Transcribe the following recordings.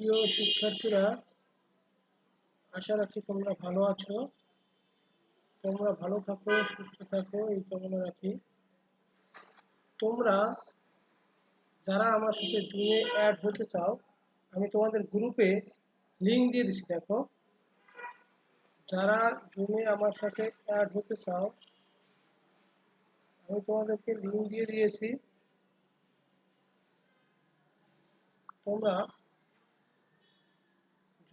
প্রিয় শিক্ষার্থীরা, আশা রাখি তোমরা ভালো আছো। তোমরা ভালো থাকো, সুস্থ থাকো, এই কামনা রাখি। তোমরা যারা আমার সাথে জুমে অ্যাড হতে চাও, আমি তোমাদের গ্রুপে লিঙ্ক দিয়ে দিচ্ছি। দেখো, যারা জুমে আমার সাথে অ্যাড হতে চাও, আমি তোমাদেরকে লিঙ্ক দিয়ে দিয়েছি। তোমরা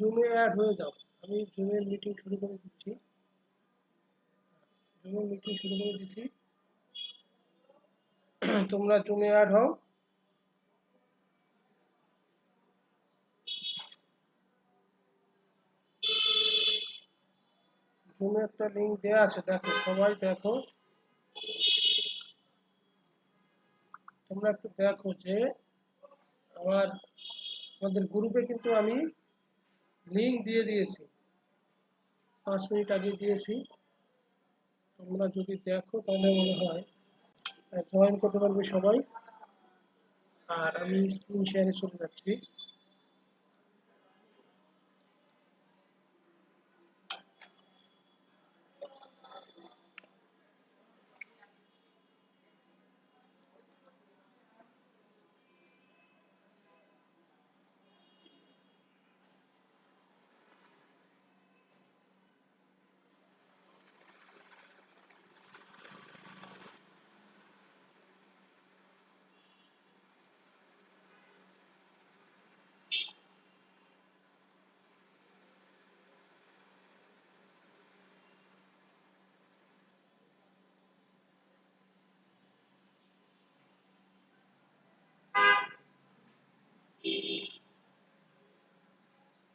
জুমে অ্যাড হয়ে যাও। আমি জুমের মিটিং শুরু করে দিচ্ছি। তোমরা জুমে অ্যাড হও। জুমে একটা লিঙ্ক দেওয়া আছে, দেখো সবাই দেখো। তোমরা একটু দেখো যে আমাদের গ্রুপে কিন্তু আমি লিঙ্ক দিয়ে দিয়েছি, 5 মিনিট আগে দিয়েছি। তোমরা যদি দেখো তাহলে মনে হয় জয়েন করতে পারবে সবাই। আর আমি স্ক্রিন শেয়ারে চলে যাচ্ছি।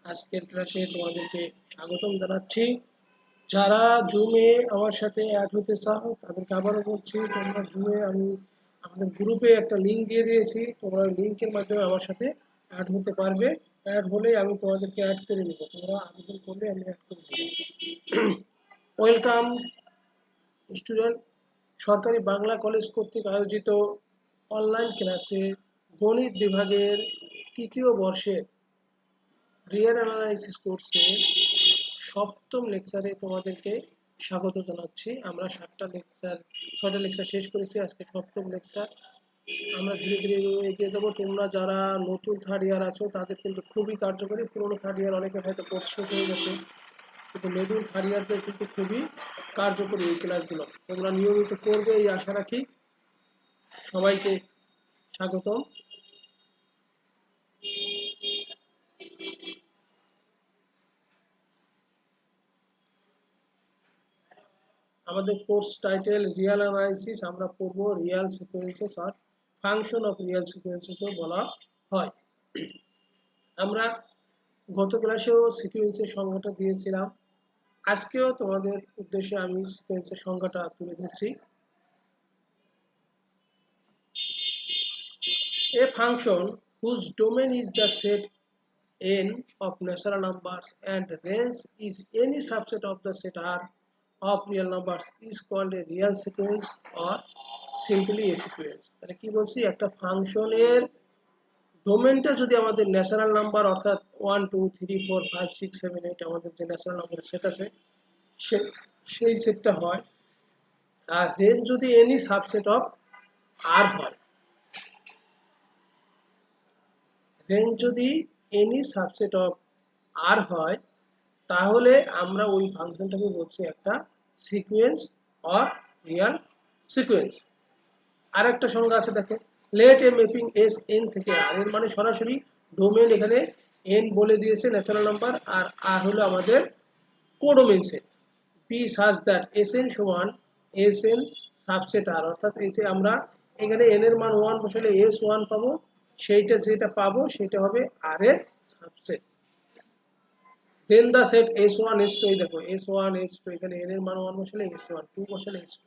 আজকের ক্লাসে তোমাদেরকে স্বাগতম জানাচ্ছি। যারা জুমে আমার সাথে অ্যাড হতে চাও তাদেরকে আবারও বলছি, তোমরা জুমে আমি আমাদের গ্রুপে একটা লিঙ্ক দিয়ে দিয়েছি। তোমরা লিঙ্কের মাধ্যমে আমার সাথে অ্যাড হতে পারবে। অ্যাড হলে আমি তোমাদেরকে অ্যাড করে নেব। তোমরা আবেদন করলে আমি অ্যাড করে দেব। Welcome student. সরকারি বাংলা কলেজ কর্তৃক আয়োজিত অনলাইন ক্লাসে গণিত বিভাগের ৩য় বর্ষের রিয়েল অ্যানালাইসিস কোর্সে সপ্তম লেকচারে তোমাদেরকে স্বাগত জানাচ্ছি। আমরা 6টা লেকচার শেষ করেছি, আজকে সপ্তম লেকচার। আমরা ধীরে ধীরে এগিয়ে যাবো। তোমরা যারা নতুন থার্ড ইয়ার আছো তাদের কিন্তু খুবই কার্যকরী। পুরোনো থার্ড ইয়ার অনেকে হয়তো কোর্স শেষ হয়ে গেছে, কিন্তু নতুন থার্ড ইয়ারদের কিন্তু খুবই কার্যকরী এই ক্লাসগুলো। তোমরা নিয়মিত করবে এই আশা রাখি। সবাইকে স্বাগতম। আমাদের কোর্স টাইটেল রিয়াল অ্যানালাইসিস। আমরা পড়ব রিয়াল সিকোয়েন্সেস আর ফাংশন অফ রিয়াল সিকোয়েন্সেসও বলা হয়। আমরা গত ক্লাসেও সিকোয়েন্সের সংজ্ঞাটা দিয়েছিলাম। আজকেও তোমাদের উদ্দেশ্যে আমি সিকোয়েন্সের সংজ্ঞাটা তুলে ধরছি। A function whose domain is the set n of natural numbers and range is any subset of the set R of real numbers is called a real sequence or simply a sequence। তাহলে কি বলছি, একটা ফাংশনের ডোমেনটা যদি আমাদের natural number অর্থাৎ 1 2 3 4 5 6 7 8 আমাদের যে ন্যাচারাল নাম্বারের সেট আছে সেই সেটটা হয়, আর দেন যদি এনি সাবসেট অফ আর হয়, দেন যদি এনি সাবসেট অফ আর হয়, তাহলে আমরা ওই ফাংশনটাকে বলছি একটা সিকোয়েন্স অর রিয়াল সিকোয়েন্স। আর একটা সংজ্ঞা আছে, দেখো, let a mapping S N থেকে আর এর মানে সরাসরি ডোমেন এখানে এন বলে দিয়েছে ন্যাচারাল নাম্বার, আর আর হলো আমাদের codomain set. B such that S N সমান এস এন সাবসেট আর, অর্থাৎ এই যে আমরা এখানে এন এর মান 1 বসালে এস 1 পাবো, সেইটা যেটা পাবো সেটা হবে আর এর সাবসেট। দেন দা সেট s1 s2, এই দেখো s1 s2, এখানে n এর মান 1 বসালে s1, 2 বসালে s2।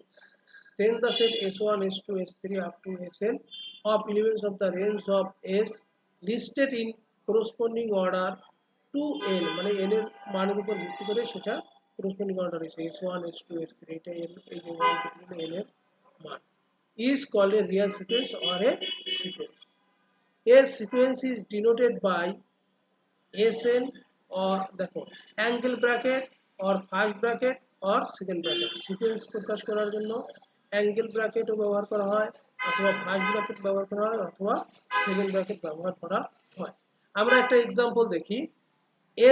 Then the set s1 s2 s3 up to sn of elements of the range of s listed in corresponding order to n, মানে n এর মানের উপর ভিত্তি করে সেটা corresponding order হয়েছে s1 s2 s3, এটা n, এই যে 1 থেকে n এর মান, is called a real sequence or a sequence. A sequence is denoted by SN or দেখো angle bracket or first bracket or second bracket. Sequence প্রকাশ করার জন্য অ্যাঙ্গেল ব্র্যাকেটও ব্যবহার করা হয়, অথবা ফার্স্ট ব্র্যাকেট ব্যবহার করা হয়, অথবা সেকেন্ড ব্র্যাকেট ব্যবহার করা হয়। আমরা একটা এক্সাম্পল দেখি।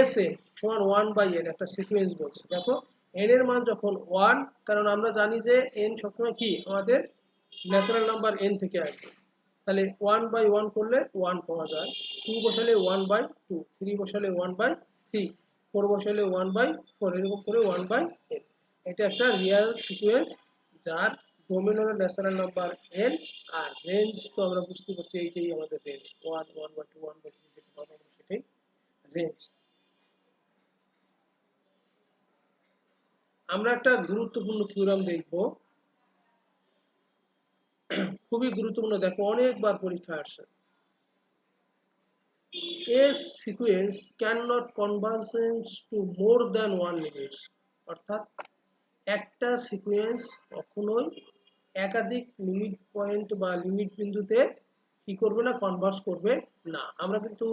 SN সমান 1/n একটা সিকোয়েন্স বলছে। দেখো n এর মান যখন 1, কারণ আমরা জানি যে n সবসময় কি আমাদের ন্যাচারাল নাম্বার n থেকে আসবে, তাহলে 1/1 করলে 1 পাওয়া যায়, 2 বসালে 1/2, 3 বসালে 1/3, 4 বসালে 1/4, এরকম করে 1/n। এটা একটা রিয়েল সিকোয়েন্স যার ডোমেন হলো ন্যাচারাল নাম্বার n, আর রেঞ্জ তো আমরা বুঝতে পারছি এইটাই আমাদের রেঞ্জ, 1, 1/2, 1/3 যেটা পাবো সেটাই রেঞ্জ। আমরা একটা গুরুত্বপূর্ণ থিওরাম দেখব, খুবই গুরুত্বপূর্ণ, দেখো অনেকবার পরীক্ষা আসছে। A sequence cannot converge to more than one limits, অর্থাৎ একটা সিকোয়েন্স কখনোই একাধিক লিমিট পয়েন্ট বা লিমিট বিন্দুতে কি করবে না, কনভার্জ করবে না। আমরা কিন্তু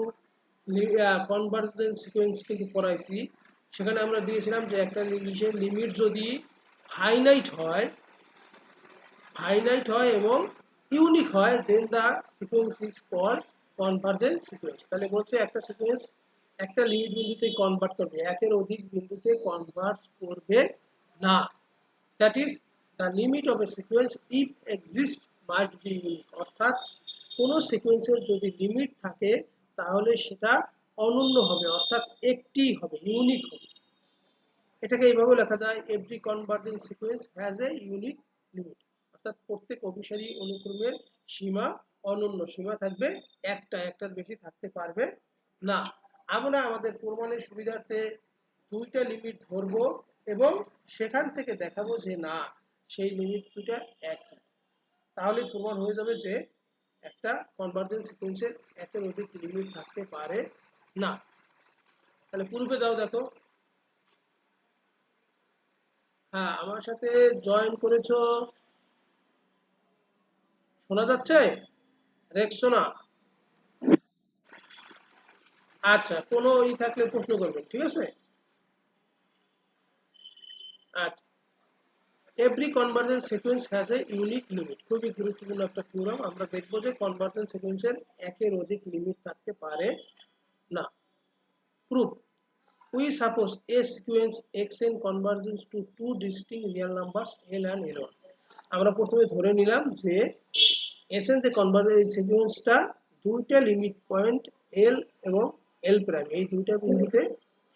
কনভার্জেন্স সিকোয়েন্স কিন্তু পড়াইছি, সেখানে আমরা দিয়েছিলাম যে একটা লিমিট যদি ফাইনাইট হয় এবং ইউনিক হয়, then the sequence is called convergent sequence. তাহলে বলছে একটা সিকোয়েন্স একটা লিমিট বিন্দুতে কনভার্ট করবে, একের অধিক বিন্দুতে কনভার্ট করবে না। That is the limit of A sequence if exist must be unique, অর্থাৎ কোনো সিকোয়েন্সের যদি লিমিট থাকে তাহলে সেটা অনন্য হবে, অর্থাৎ একটি হবে, ইউনিক হবে। এটাকে এইভাবে লেখা যায়, every convergent sequence has a unique limit, অর্থাৎ প্রত্যেক অভিসারী অনুক্রমের সীমা অনন্য, সীমা থাকবে একটা, একটার বেশি থাকতে পারবে না। আমরা আমাদের প্রমাণের সুবিধার্থে দুইটা লিমিট ধরবো এবং সেখান থেকে দেখাবো যে না, সেই লিমিট দুটা একই, তাহলে প্রমাণ হয়ে যাবে যে একটা কনভার্জেন্ট সিকোয়েন্সের একের অধিক লিমিট থাকতে পারে না। তাহলে পূর্বে যাও, দেখো হ্যাঁ আমার সাথে জয়েন করেছো, শোনা যাচ্ছে রেক্সোনা? আচ্ছা, কোনো থাকলে প্রশ্ন করবেন, ঠিক আছে। আচ্ছা, every convergent sequence has a unique limit, খুবই গুরুত্বপূর্ণ একটা থিওরাম। আমরা দেখবো যে কনভার্জেন্ট সিকোয়েন্সের একের অধিক লিমিট থাকতে পারে না। Proof, we suppose a sequence xn converges to two distinct real numbers l and l1। আমরা প্রথমে ধরে নিলাম যে sn যে কনভার্জেন্ট সিকোয়েন্সটা দুইটা লিমিট পয়েন্ট l এবং l প্রাইম, এই দুইটা বিন্দুতে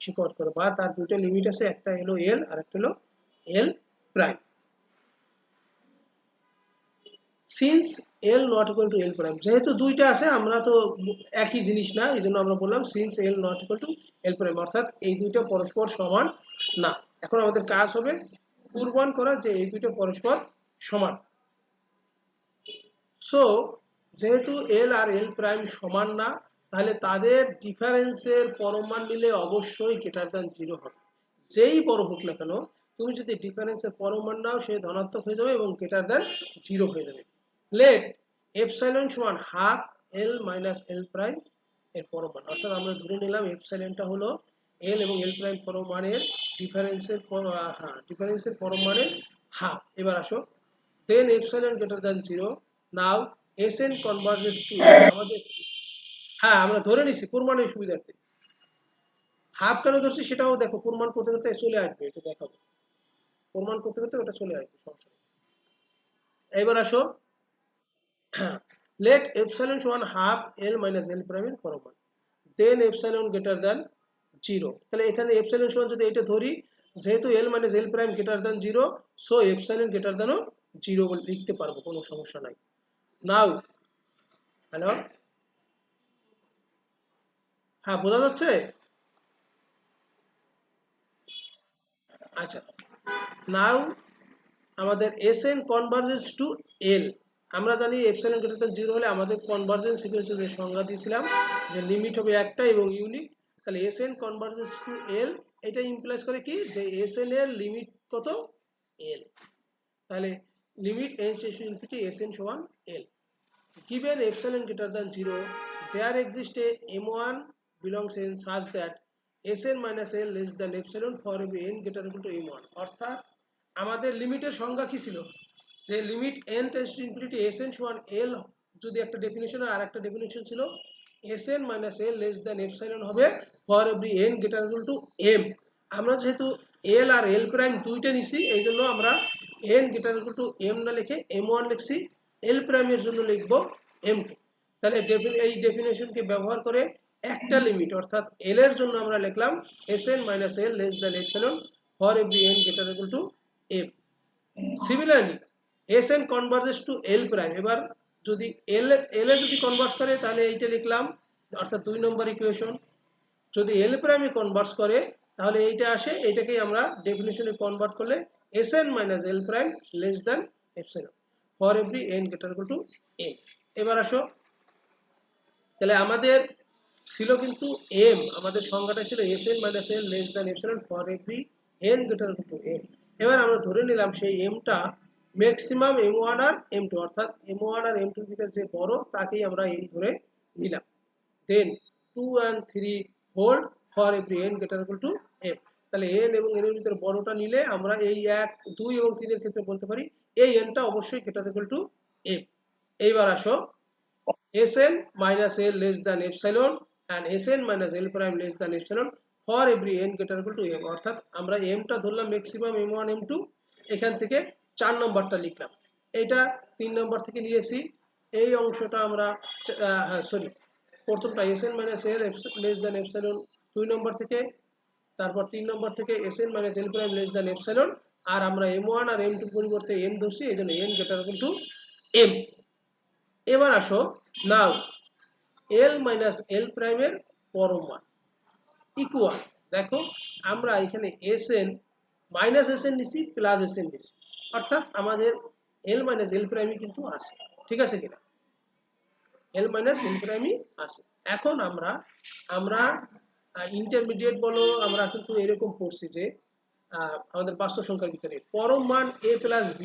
শিকড় করে, বা তার দুইটা লিমিট আছে, একটা হলো l আর একটা হলো l prime. Since l not equal two l prime, যেহেতু দুইটা আছে, আমরা তো একই জিনিস না, এই জন্য আমরা বললাম since l not equal two l prime, অর্থাৎ এই দুইটা পরস্পর সমান না। এখন আমাদের কাজ হবে প্রমাণ করা যে এই দুইটা পরস্পর সমান। সো যেহেতু l আর l প্রাইম সমান না, তাহলে তাদের ডিফারেন্সের পরমান নিলে অবশ্যই গ্রেটার দ্যান 0 হবে। যেই বড় হোক না কেন, তুমি যদি ডিফারেন্সের পরমান নাও, সে ধনাত্মক হয়ে যাবে এবং গ্রেটার দ্যান 0 হয়ে যাবে। লেট এপসাইলন সমান half l minus l prime এর পরমান, অর্থাৎ আমরা ধরে নিলাম এপসাইলনটা হলো l এবং l প্রাইম পরমাণের ডিফারেন্সের পরমাণের হাফ। এবার আসো, দেন এপসাইলন গ্রেটার দ্যান 0, নাও sn কনভার্জেস টু, আমাদের হ্যাঁ আমরা ধরে নিছি প্রমাণের সুবিধার্থে। হাফ কেন ধরছি সেটাও দেখো, প্রমাণ করতে করতে চলে আসবে, এটা দেখাবো, প্রমাণ করতে করতে ওটা চলে আসবে, সমস্যা নেই। এবার আসো, let epsilon সমান হাফ l মাইনাস l প্রাইমের পরমান, দেন epsilon গ্রেটার দ্যান 0। তাহলে এখানে epsilon সমান যদি এটা ধরি, যেহেতু l minus l prime greater than 0, so epsilon greater দ্যানও 0 বলে লিখতে পারবো, কোনো সমস্যা নাই। নাও হ্যালো, হ্যাঁ বোঝা যাচ্ছে? আচ্ছা, নাও আমাদের sn কনভার্জেন্স টু l, আমরা জানি এপসাইলন গ্রেটার দ্যান 0 হলে আমাদের কনভার্জেন্স সিকোয়েন্সের যে সংজ্ঞা দিয়েছিলাম যে লিমিট হবে একটা এবং ইউনিক, তাহলে sn কনভার্জেন্স টু l, এটা ইমপ্লাইজ করে কি যে sn এর লিমিট কত, l। তাহলে limit n tends to infinity sn সমান l, given epsilon greater than 0 there exists a m1 belongs in such that Sn minus L less than epsilon for every n greater equal to m1 অর্থাৎ আমাদের লিমিটের সংজ্ঞা কি ছিল যে limit n tends to infinity Sn সমান L যদি একটা ডেফিনিশন আর একটা ডেফিনিশন ছিল Sn minus L less than epsilon হবে for every n greater equal to m আমরা যেহেতু L আর L প্রাইম দুইটা নিছি এইজন্য আমরা n greater equal to m না লিখে m1 লিখছি L প্রাইমের জন্য লিখব m2 তাহলে এই ডেফিনেশনকে ব্যবহার করে একটা লিমিট অর্থাৎ L এর জন্য আমরা লিখলাম Sn minus L less than epsilon for every n greater equal to m similarly Sn converges to L prime এবার যদি L এ যদি কনভার্জ করে তাহলে এইটা লিখলাম অর্থাৎ 2 নম্বর ইকুয়েশন যদি L প্রাইমে কনভার্জ করে তাহলে এইটা আসে এটাকেই আমরা ডেফিনিশনে কনভার্ট করলে Sn minus L prime less than epsilon for every n greater equal to m এবার আসো তাহলে আমাদের ছিল কিন্তু m আমাদের সংজ্ঞাটা ছিল Sn minus L less than epsilon for every n greater equal to m এবার আমরা ধরে নিলাম সেই m টা ম্যাক্সিমাম m1 আর m2 অর্থাৎ m1 আর m2 এর ভিতরে যে বড় তাকেই আমরা m ধরে নিলাম দেন 2 and 3 hold for every n greater equal to m তাহলে n এবং n এর ভিতরে বড়টা নিলে আমরা এই 1 2 এবং 3 এর ক্ষেত্রে বলতে পারি এই n টা অবশ্যই greater equal to m এইবার আসো Sn minus L less than epsilon and Sn minus L prime less than epsilon for every n greater equal to m অর্থাৎ আমরা m টা ধরলাম ম্যাক্সিমাম m1 m2 এখান থেকে 4 নম্বরটা লিখলাম এটা 3 নম্বর থেকে নিয়েছি এই অংশটা আমরা সরি প্রথমটা Sn minus L less than epsilon 2 নম্বর থেকে তারপর 3 নম্বর থেকে Sn minus L prime less than epsilon আর আমরা m1 আর m2 পরিবর্তে m ধরছি এজন্য n greater equal to m এবার আসো নাও L minus L prime এর পরম মান ইকুয়াল দেখো আমরা এখানে Sn minus Sn নিছি প্লাস Sn নিছি অর্থাৎ আমাদের L minus L prime কিন্তু আছে ঠিক আছে কিনা L minus L prime আছে এখন আমরা ইন্টারমিডিয়েট বলো আমরা কিন্তু এরকম পড়ছি যে আমাদের বাস্তব সংখ্যার ভিতরে পরম মান a plus b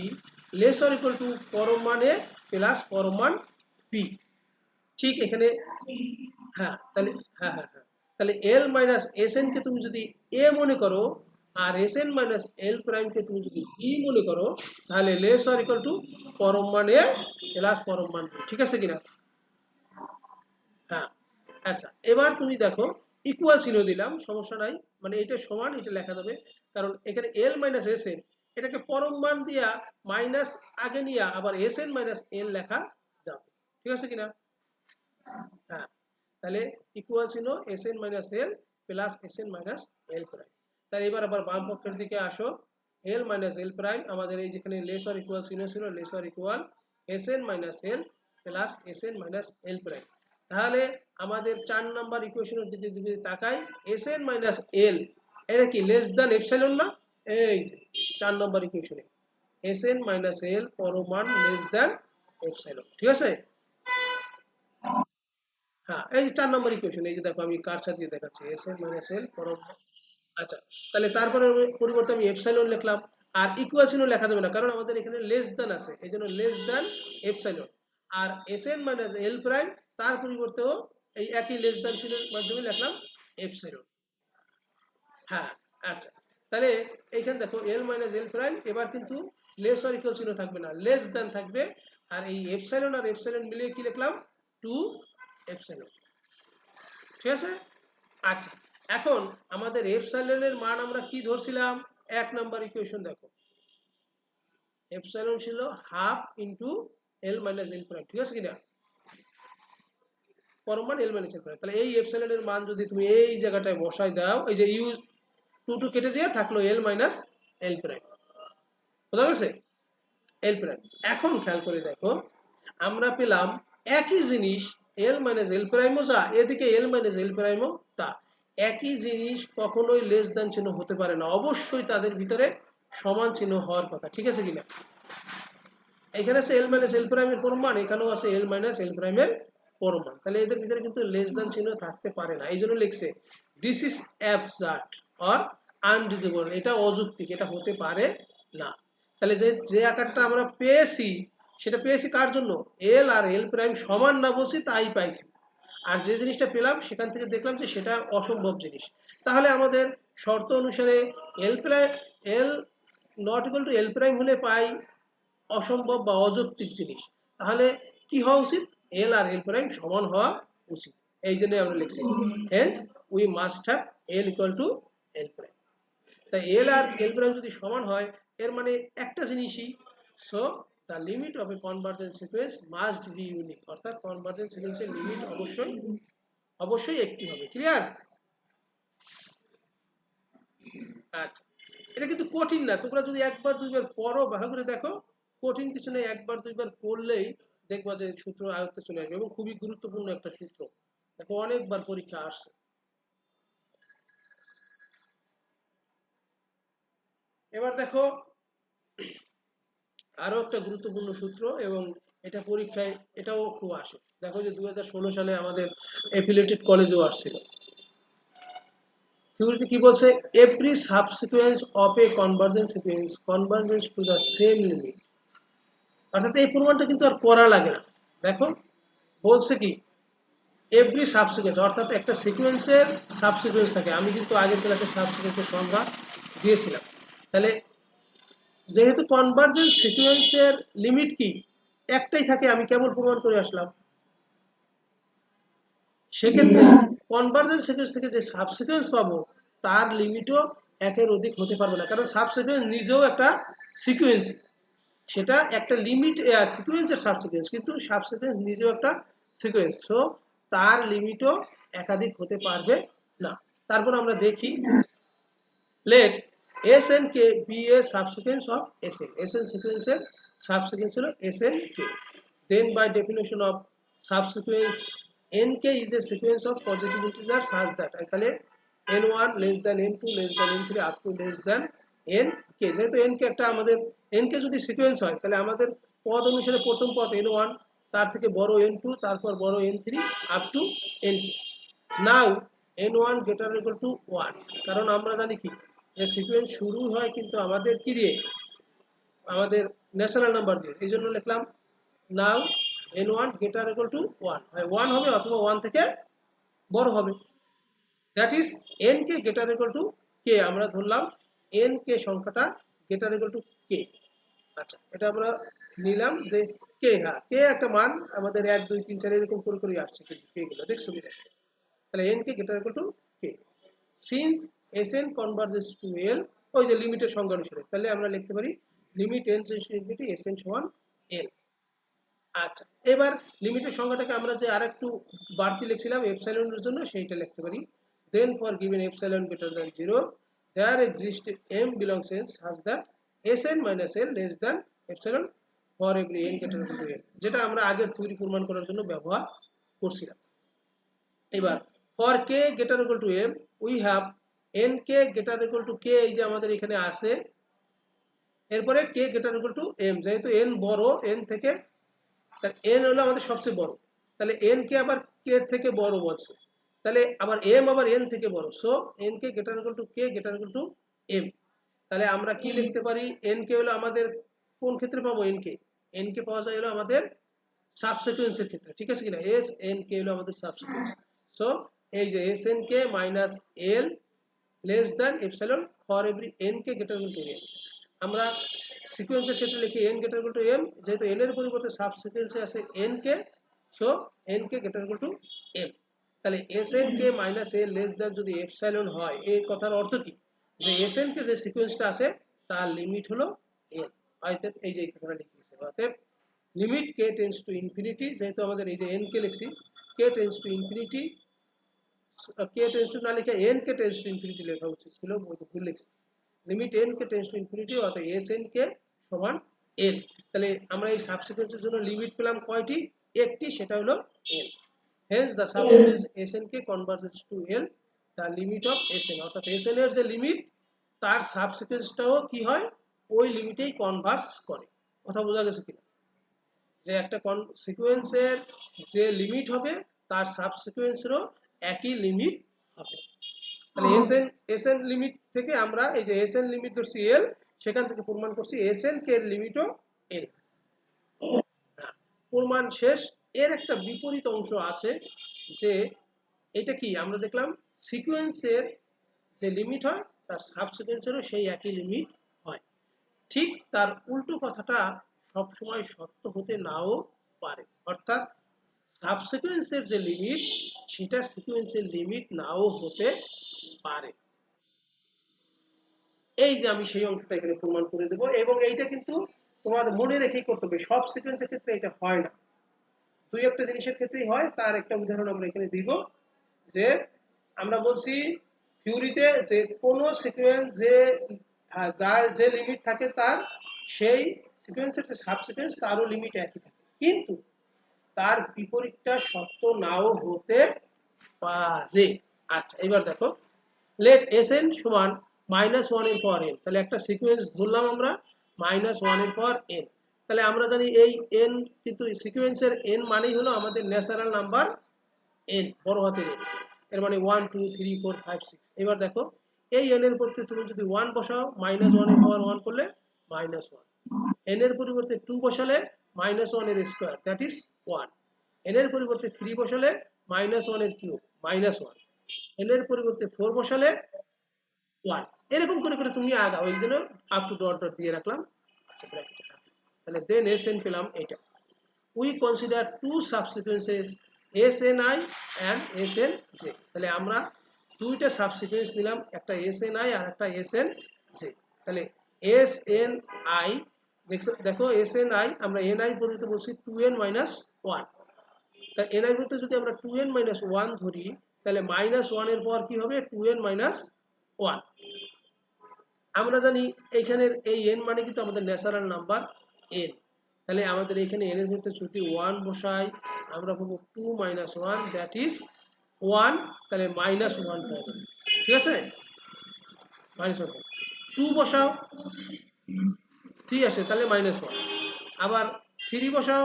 less or equal to পরম মান a plus পরম মান b ঠিক এখানে হ্যাঁ তাহলে তাহলে L minus Sn কে তুমি যদি a মনে করো আর Sn minus L prime কে তুমি যদি b মনে করো তাহলে less or equal to পরম মান a plus পরম মান b ঠিক আছে কিনা হ্যাঁ আচ্ছা এবার তুমি দেখো ইকুয়াল চিহ্ন দিলাম সমস্যা নাই মানে এটা সমান এটা লেখা যাবে কারণ এখানে L minus Sn এটাকে পরম মান দিয়া মাইনাস আগে নিয়ে আবার Sn minus L লেখা যাবে ঠিক আছে কিনা হ্যাঁ তাহলে ইকুয়াল চিহ্ন Sn minus L plus Sn minus L prime তাহলে এবার আবার বাম পক্ষের দিকে আসো L minus L প্রাইম আমাদের এই যেখানে লেস অর ইকুয়াল চিহ্ন ছিল less or equal Sn minus L plus Sn minus L prime তাহলে আমাদের 4 নাম্বার ইকুয়েশনের দিকে যদি তাকাই Sn minus L এটা কি লেস দ্যান এপসাইলন না এই 4 নাম্বার ইকুয়েশনে Sn minus L পরম মান লেস দ্যান এপসাইলন ঠিক আছে হ্যাঁ এই 4 নাম্বার ইকুয়েশন এই যে দেখো আমি কারসার দিয়ে দেখাচ্ছি Sn minus L পরম আচ্ছা তাহলে তারপরে পরিবর্তে আমি এপসাইলন লিখলাম আর ইকুয়াল চিহ্ন লেখা যাবে না কারণ আমাদের এখানে লেস দ্যান আছে এইজন্য লেস দ্যান এপসাইলন আর Sn minus L প্রাইম তার পরিবর্তেও এই একই লেস দ্যান চিহ্নের মাধ্যমে লিখলাম এপসাইলন হ্যাঁ আচ্ছা তাহলে এইখানে দেখো L minus L প্রাইম এবার কিন্তু লেস অর ইকুয়াল চিহ্ন থাকবে না লেস দ্যান থাকবে আর এই এপসাইলন আর এপসাইলন মিলিয়ে কি লিখলাম 2 এপসাইলন ঠিক আছে আচ্ছা এখন আমাদের এপসাইলনের মান আমরা কি ধরছিলাম এক নাম্বার ইকুয়েশন দেখো এপসাইলন ছিল half into L minus L prime ঠিক আছে কিনা পরম মান L minus L প্রাইম তাহলে এই এপসাইলনের মান যদি তুমি এই জায়গাটায় বসাই দাও এই যে ইউ 2 কেটে দিয়ে থাকলো L minus L প্রাইম বুঝা গেছে L প্রাইম এখন খেয়াল করে দেখো আমরা পেলাম একই জিনিস L minus L প্রাইমও যা এদিকে L minus L প্রাইমও তা একই জিনিস কখনোই লেস দ্যান চিহ্ন হতে পারে না অবশ্যই তাদের ভিতরে সমান চিহ্ন হওয়ার কথা ঠিক আছে কিনা এখানে আছে L minus L প্রাইমের পরম মান এখানেও আছে L minus L প্রাইমের পরম মান তাহলে এদের ভিতরে কিন্তু লেস দ্যান চিহ্ন থাকতে পারে না এইজন্য লিখছে দিস ইজ অ্যাবসার্ড অর আনডিজেবল এটা অযৌক্তিক এটা হতে পারে না তাহলে যে আকারটা আমরা পেয়েছি সেটা পেয়েছি কার জন্য L আর L প্রাইম সমান না বলছি তাই পাইছি আর যে জিনিসটা পেলাম সেখান থেকে দেখলাম যে সেটা অসম্ভব জিনিস, তাহলে আমাদের শর্ত অনুসারে L prime L not equal to L prime হলে পাই অসম্ভব বা অযৌক্তিক জিনিস, তাহলে কি হওয়া উচিত, এল আর এল প্রাইম সমান হওয়া উচিত, এই জন্য আমরা লিখছি Haynes we must have L equal to L prime. তাই এল আর এল প্রাইম যদি সমান হয় এর মানে একটা জিনিসই, so the limit of a convergent sequence must be unique, অর্থাৎ কনভার্জেন্ট সিকোয়েন্সের লিমিট অবশ্যই অবশ্যই একটি হবে। ক্লিয়ার? আচ্ছা, এটা কিন্তু কঠিন না, তোমরা যদি একবার দুইবার পড়ো ভালো করে দেখো, কঠিন কিছু নেই, একবার দুইবার পড়লেই দেখবা যে সূত্র আয়ত্তে চলে আসবে, এবং খুবই গুরুত্বপূর্ণ একটা সূত্র, দেখো অনেকবার পরীক্ষা আসছে। এবার দেখো আরো একটা গুরুত্বপূর্ণ সূত্র, এবং এটা পরীক্ষায় এটাও খুব আসে, দেখো যে 2016 সালে আমাদের এফিলিয়েটেড কলেজেও আসছিল। থিওরিতে কি বলছে, every subsequence of a convergent sequence convergence to the same limit, অর্থাৎ এই প্রমাণটা কিন্তু আর করা লাগে না। দেখো বলছে কি, এভরি সাবসিকুয়েন্স, অর্থাৎ একটা সিকোয়েন্সের সাবসিকুয়েন্স থাকে, আমি কিন্তু আগের ক্লাসে সাবসিকুয়েন্সের সংজ্ঞা দিয়েছিলাম। তাহলে যেহেতু কনভার্জেন্ট সিকোয়েন্সের লিমিট কি একটাই থাকে, আমি কেবল প্রমাণ করে আসলাম, সেক্ষেত্রে কনভার্জেন্ট সিকোয়েন্স থেকে যে সাবসিকুয়েন্স পাবো তার লিমিটও একের অধিক হতে পারবে না, কারণ সাবসিকুয়েন্স নিজেও একটা সিকোয়েন্স, সেটা একটা লিমিট সিকোয়েন্সের সাবসিকুয়েন্স, কিন্তু সাবসিকুয়েন্স নিজেও একটা সিকোয়েন্স, সো তার লিমিটও একাধিক হতে পারবে না। তারপর আমরা দেখি, let SNK be a subsequence of SN, SN সিকোয়েন্সের সাবসিকুয়েন্স হলো SNK, then by definition of subsequence NK is a sequence of positive integers such that এখানে n1 less than n2 less than n3 up to less than nk, যেহেতু nk একটা আমাদের nk যদি sequence হয় তাহলে আমাদের পদ অনুসারে প্রথম পদ n1, তার থেকে বড় n2, তারপর বড় n3 up to nk। Now n1 greater or equal to 1, কারণ আমরা জানি কি যে সিকোয়েন্স শুরু হয় কিন্তু আমাদের কি দিয়ে, আমাদের ন্যাচারাল নাম্বার দিয়ে, এই জন্য লিখলাম নাও n1 greater or equal to 1, হয় 1 হবে অথবা 1 থেকে বড় হবে, that is nk greater or equal to k, আমরা ধরলাম nk সংখ্যাটা greater or equal to k। আচ্ছা, এটা আমরা নিলাম যে k, হ্যাঁ k একটা মান আমাদের 1 2 3 4 এরকম করে করে আসছে, কিন্তু k গুলো দেখছো কি, তাহলে n K greater or equal to k, since Sn converges to L, ওই যে লিমিটের সংজ্ঞা অনুসারে, তাহলে আমরা লিখতে পারি limit n tends to infinity Sn সমান L। আচ্ছা, এবার লিমিটের সংজ্ঞাটাকে আমরা যে আরেকটু বাড়তি লিখছিলাম এপসাইলনের জন্য, সেইটা লিখতে পারি, then for given epsilon greater than 0 there exists m belongs n such that Sn minus L less than epsilon for every n greater than n, যেটা আমরা আগের থিওরি প্রমাণ করার জন্য ব্যবহার করছিলাম। এবার for k greater or equal to m we have nk greater or equal to k, এই যে আমাদের এখানে আছে, এরপরে k greater or equal to m, যেহেতু n বড় n থেকে, তাহলে n হলো আমাদের সবচেয়ে বড়, তাহলে n কে আবার k এর থেকে বড় বলছে, তাহলে আবার m আবার n থেকে বড়, so n K greater or equal to k greater or equal to m, তাহলে আমরা কি লিখতে পারি, n কে হলো আমাদের কোন ক্ষেত্রে পাবো, n কে পাওয়া যায় হলো আমাদের সাবসিকুয়েন্সের ক্ষেত্রে, ঠিক আছে কিনা, s n k হলো আমাদের সাবসিকুয়েন্স, সো এই যে s n k minus l less than epsilon for every n k greater or equal to m, আমরা সিকোয়েন্সের ক্ষেত্রে লিখি n greater or equal to m, যেহেতু n এর পরিবর্তে সাবসিকুয়েন্সে আছে n k, so n k greater or equal to m, তাহলে sn k minus l less than যদি epsilon হয়, এই কথার অর্থ কি, যে sn k যে সিকোয়েন্সটা আছে তার লিমিট হলো n, অতএব এই যে কথাটা লিখেছি, অতএব limit k tends to infinity, যেহেতু আমাদের এই যে n কে লিখছি k tends to infinity, k tends to না লিখে n K tends to infinity লেখা উচিত ছিল, ভুল লিখছি, limit n K tends to infinity, অর্থাৎ sn কে সমান n, তাহলে আমরা এই সাবসিকুয়েন্সের জন্য লিমিট পেলাম কয়টি, একটি, সেটা হলো n, hence the subsequence sn কে converges to l, the limit of sn, অর্থাৎ sn এর যে লিমিট তার সাবসিকুয়েন্সটাও কি হয় ওই লিমিটেই কনভার্জ করে, কথা বোঝা গেছে কিনা, যে একটা সিকোয়েন্সের যে লিমিট হবে তার সাবসিকুয়েন্সেরও একই লিমিট হবে, তাহলে এসএন লিমিট থেকে আমরা এই যে এসএন লিমিট ধরছি এল, সেখান থেকে প্রমাণ করছি এসএন কে লিমিটও এল, প্রমাণ শেষ। এর একটা বিপরীত অংশ আছে, যে এটা কি আমরা দেখলাম সিকোয়েন্সের যে লিমিট হয় তার সাবসিকোয়েন্সেরও সেই একই লিমিট হয়। ঠিক তার উল্টো কথাটা সবসময় সত্য হতে নাও পারে, অর্থাৎ সাবসিকোয়েন্সের যে লিমিট সেটা সিকোয়েন্সের লিমিট নাও হতে পারে। এই যে আমি সেই অংশটা এখানে প্রমাণ করে দেবো, এবং এইটা কিন্তু তোমার মনে রেখেই করতে হবে, সব সিকোয়েন্সের ক্ষেত্রে এটা হয় না, দুই একটা জিনিসের ক্ষেত্রেই হয়। তার একটা উদাহরণ আমরা এখানে দিব, যে আমরা বলছি থিওরিতে যে কোন সিকোয়েন্স যে যার যে লিমিট থাকে তার সেই সিকোয়েন্সের যে সাবসিকোয়েন্স তারও লিমিট একই থাকে, কিন্তু তার বিপরীতটা সত্য নাও হতে পারে। আচ্ছা এবার দেখো, লেট এসএন সমান -1 এর পাওয়ার n, তাহলে একটা সিকোয়েন্স ধরলাম আমরা -1 এর পাওয়ার n। তাহলে আমরা জানি এই n কিন্তু সিকোয়েন্সের n মানেই হলো আমাদের ন্যাচারাল নাম্বার n, বড় হাতের n, এর মানে 1 2 3 4 5 6। এবার দেখো এই n এর পরিবর্তে তুমি যদি 1 বসাও, -1 এর পাওয়ার 1 করলে -1, n এর পরিবর্তে 2 বসালে -1 এর স্কয়ার, দ্যাট ইজ 1, n এর পরিবর্তে 3 বসালে -1 এর কিউব -1, n এর পরিবর্তে 4 বসালে 1, এরকম করে করে তুমি আগাও, এই জন্য আপ টু ডট ডট দিয়ে রাখলাম। আচ্ছা ব্র্যাকেটে থাকলো, তাহলে দেন এসএন পেলাম এটা। we consider two subsequences SNI and SNJ, তাহলে আমরা দুইটা সাবসিকোয়েন্স নিলাম, একটা SNI আর একটা SNJ। তাহলে SNI দেখো SNI আমরা NI পর্যন্ত বলছি 2n - 1, তা NI বলতে যদি আমরা 2n - 1 ধরি, তাহলে -1 এর পর কি হবে 2n - 1। আমরা জানি এইখানের এই n মানে কিন্তু আমাদের ন্যাচারাল নাম্বার n, তাহলে আমাদের এখানে n এর ভিতরে যদি 1 বসাই আমরা পাবো 2 - 1, দ্যাট ইজ 1, তাহলে -1 পাবো, ঠিক আছে, -1। 2 বসাও 3 আসে, তাহলে -1, আবার 3 বসাও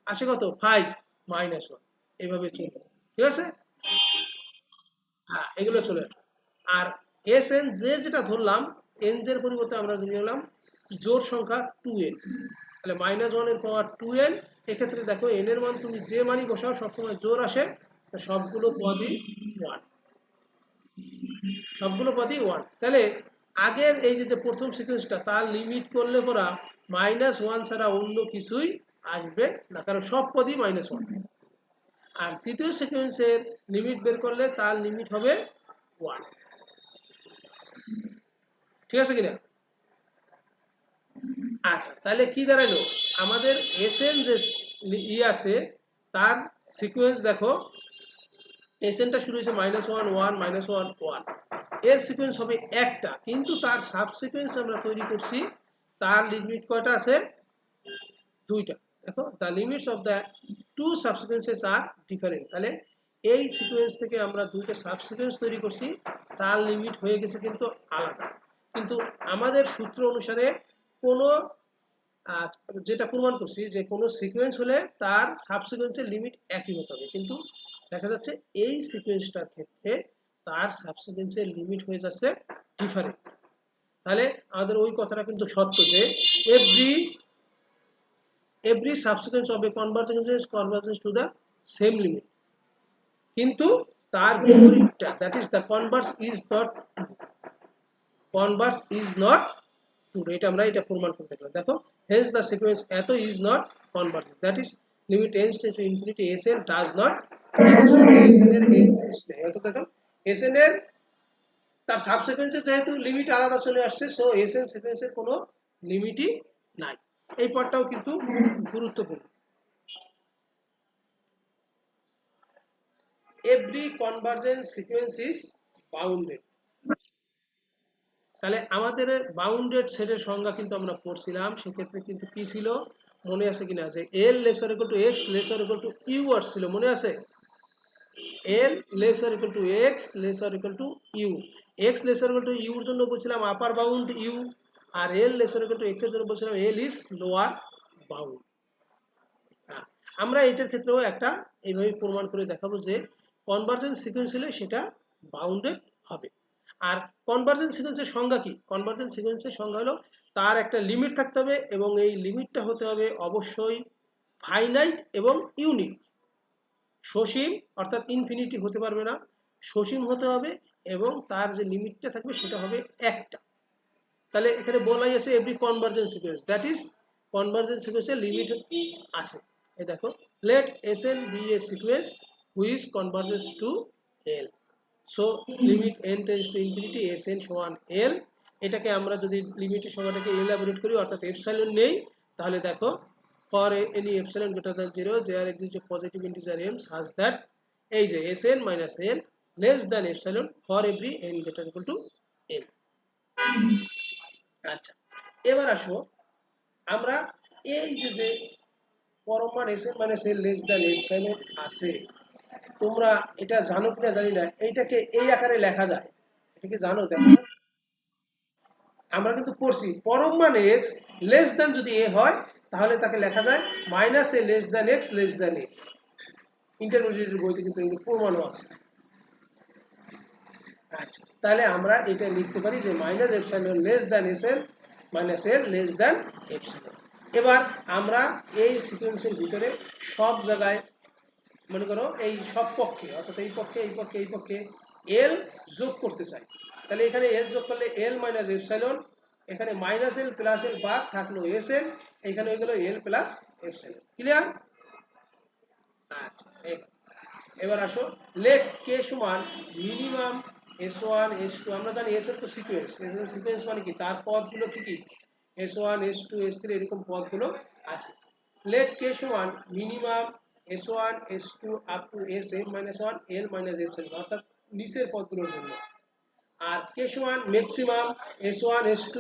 আসে কত 5 -1, এইভাবে চলবে, ঠিক আছে। হ্যাঁ এগুলো চলে আসে। আর SN যেটা ধরলাম, n এর পরিবর্তে আমরা নিলাম জোড় সংখ্যা 2n, তাহলে -1 এর পাওয়ার 2n। এক্ষেত্রে দেখো n এর মান তুমি যে মানই বসাও সবসময় জোড় আসে, সবগুলো পদই 1, সবগুলো পদই 1। তাহলে আগের এই যে প্রথম সিকোয়েন্সটা তার লিমিট করলে পরা -1 ছাড়া অন্য কিছুই আসবে না, কারণ সব পদই -1। আর তৃতীয় সিকোয়েন্সের লিমিট বের করলে তার লিমিট হবে 1, ঠিক আছে কিনা। আচ্ছা তাহলে কি দাঁড়ালো, আমাদের এসএন যে আছে তার সিকোয়েন্স দেখো, এসএনটা শুরু হয়েছে -1 1 -1 1, এর সিকোয়েন্স হবে একটা, কিন্তু তার সাবসিকোয়েন্স আমরা তৈরি করছি, তার লিমিট কয়টা আছে দুইটা। দেখো the limits of the two subsequences are different, তাহলে এই সিকোয়েন্স থেকে আমরা দুইটা সাবসিকোয়েন্স তৈরি করছি, তার লিমিট হয়ে গেছে কিন্তু আলাদা। কিন্তু আমাদের সূত্র অনুসারে কোনো যেটা প্রমাণ করছি যে কোনো সিকোয়েন্স হলে তার সাবসিকোয়েন্সের লিমিট একই হতে হবে, কিন্তু দেখা যাচ্ছে এই সিকোয়েন্সটার ক্ষেত্রে তার সাবসিকোয়েন্সের লিমিট হয়ে যাচ্ছে ডিফারেন্ট। তাহলে আমাদের ওই কথাটা কিন্তু সত্য যে every subsequence of a converges to the same limit, কিন্তু তার বিপরীতটা, that is the converse is not true, এটা আমরা এটা প্রমাণ করতে পারি। দেখো hence the sequence এত is not convergent, that is limit tends to infinity sn does not exist, sn এর exist নেই, অর্থাৎ দেখো sn এর তার সাবসিকোয়েন্সের যেহেতু লিমিট আলাদা চলে আসছে, সো sn সিকোয়েন্সের কোনো লিমিটই নাই। এই পার্টটাও কিন্তু গুরুত্বপূর্ণ। every convergent sequence is bounded, তাহলে আমাদের বাউন্ডেড সেটের সংজ্ঞা কিন্তু আমরা পড়ছিলাম, সেক্ষেত্রে কিন্তু কি ছিল মনে আছে কিনা, যে l lesser equal to x lesser equal to u আসছিল, মনে আছে, l lesser equal to x lesser equal to u, x lesser equal to u এর জন্য বলছিলাম আপার bound u, R l lesser equal to x এর জন্য বলছিলাম l is lower bound. আমরা এটার ক্ষেত্রেও একটা এইভাবে প্রমাণ করে দেখাবো যে কনভার্জেন্স সিকোয়েন্স হলে সেটা বাউন্ডেড হবে। আর কনভার্জেন্স সিকোয়েন্সের সংজ্ঞা কি, কনভার্জেন্স সিকোয়েন্সের সংজ্ঞা হলো তার একটা লিমিট থাকতে হবে, এবং এই লিমিটটা হতে হবে অবশ্যই ফাইনাইট এবং ইউনিক। সসীম অর্থাৎ ইনফিনিটি হতে পারবে না, সসীম হতে হবে এবং তার যে লিমিটটা থাকবে সেটা হবে একটা। তাহলে এখানে বলাই আছে every convergence sequence, that is convergence সিকোয়েন্সের লিমিট আছে। এই দেখো, let Sn be a sequence which converges to L, so limit n tends to infinity Sn সমান L। এটাকে আমরা যদি লিমিটের সংখ্যাটাকে এলাবোরেট করি অর্থাৎ এপসাইলন নেই, তাহলে দেখো for any epsilon greater than 0 there exists a positive integer m such that এই যে Sn minus L less than epsilon for every n greater equal to L। আচ্ছা, এবার আসো আমরা এই যে পরম মান Sn minus L less than epsilon আছে, তোমরা এটা জানো কিনা জানি না, এইটাকে এই আকারে লেখা যায়, এটা কি জানো? দেখো আমরা কিন্তু পড়ছি পরম মান x লেস দ্যান যদি a হয় তাহলে তাকে লেখা যায় minus a less than x less than a। ইন্টারমিডিয়েটের বইতে কিন্তু এগুলো প্রমাণও আছে। আচ্ছা, তাহলে আমরা এটা লিখতে পারি যে minus epsilon less than Sn minus L less than epsilon. এবার আমরা এই সিকোয়েন্সের ভিতরে সব জায়গায় মনে করো এই সব পক্ষে অর্থাৎ এই পক্ষে এই পক্ষে এই পক্ষে L যোগ করতে চাই, তাহলে এখানে L যোগ করলে L মাইনাস এপসাইলন, এখানে মাইনাস L প্লাস L বাদ থাকলো Sn, এখানে হয়ে গেল L প্লাস এপসাইলন। ক্লিয়ার? আচ্ছা, এবার আসো লেট k সমান মিনিমাম S1 S2, আমরা জানি S এর তো সিকোয়েন্স, S এর সিকোয়েন্স মানে কি তার পদগুলো কি কি S1 S2 S3 এরকম পদগুলো আছে। লেট k সমান minimum S1 S2 up to Sn minus 1 L minus epsilon অর্থাৎ নিচের পদগুলোর জন্য, আর k সমান maximum S1 S2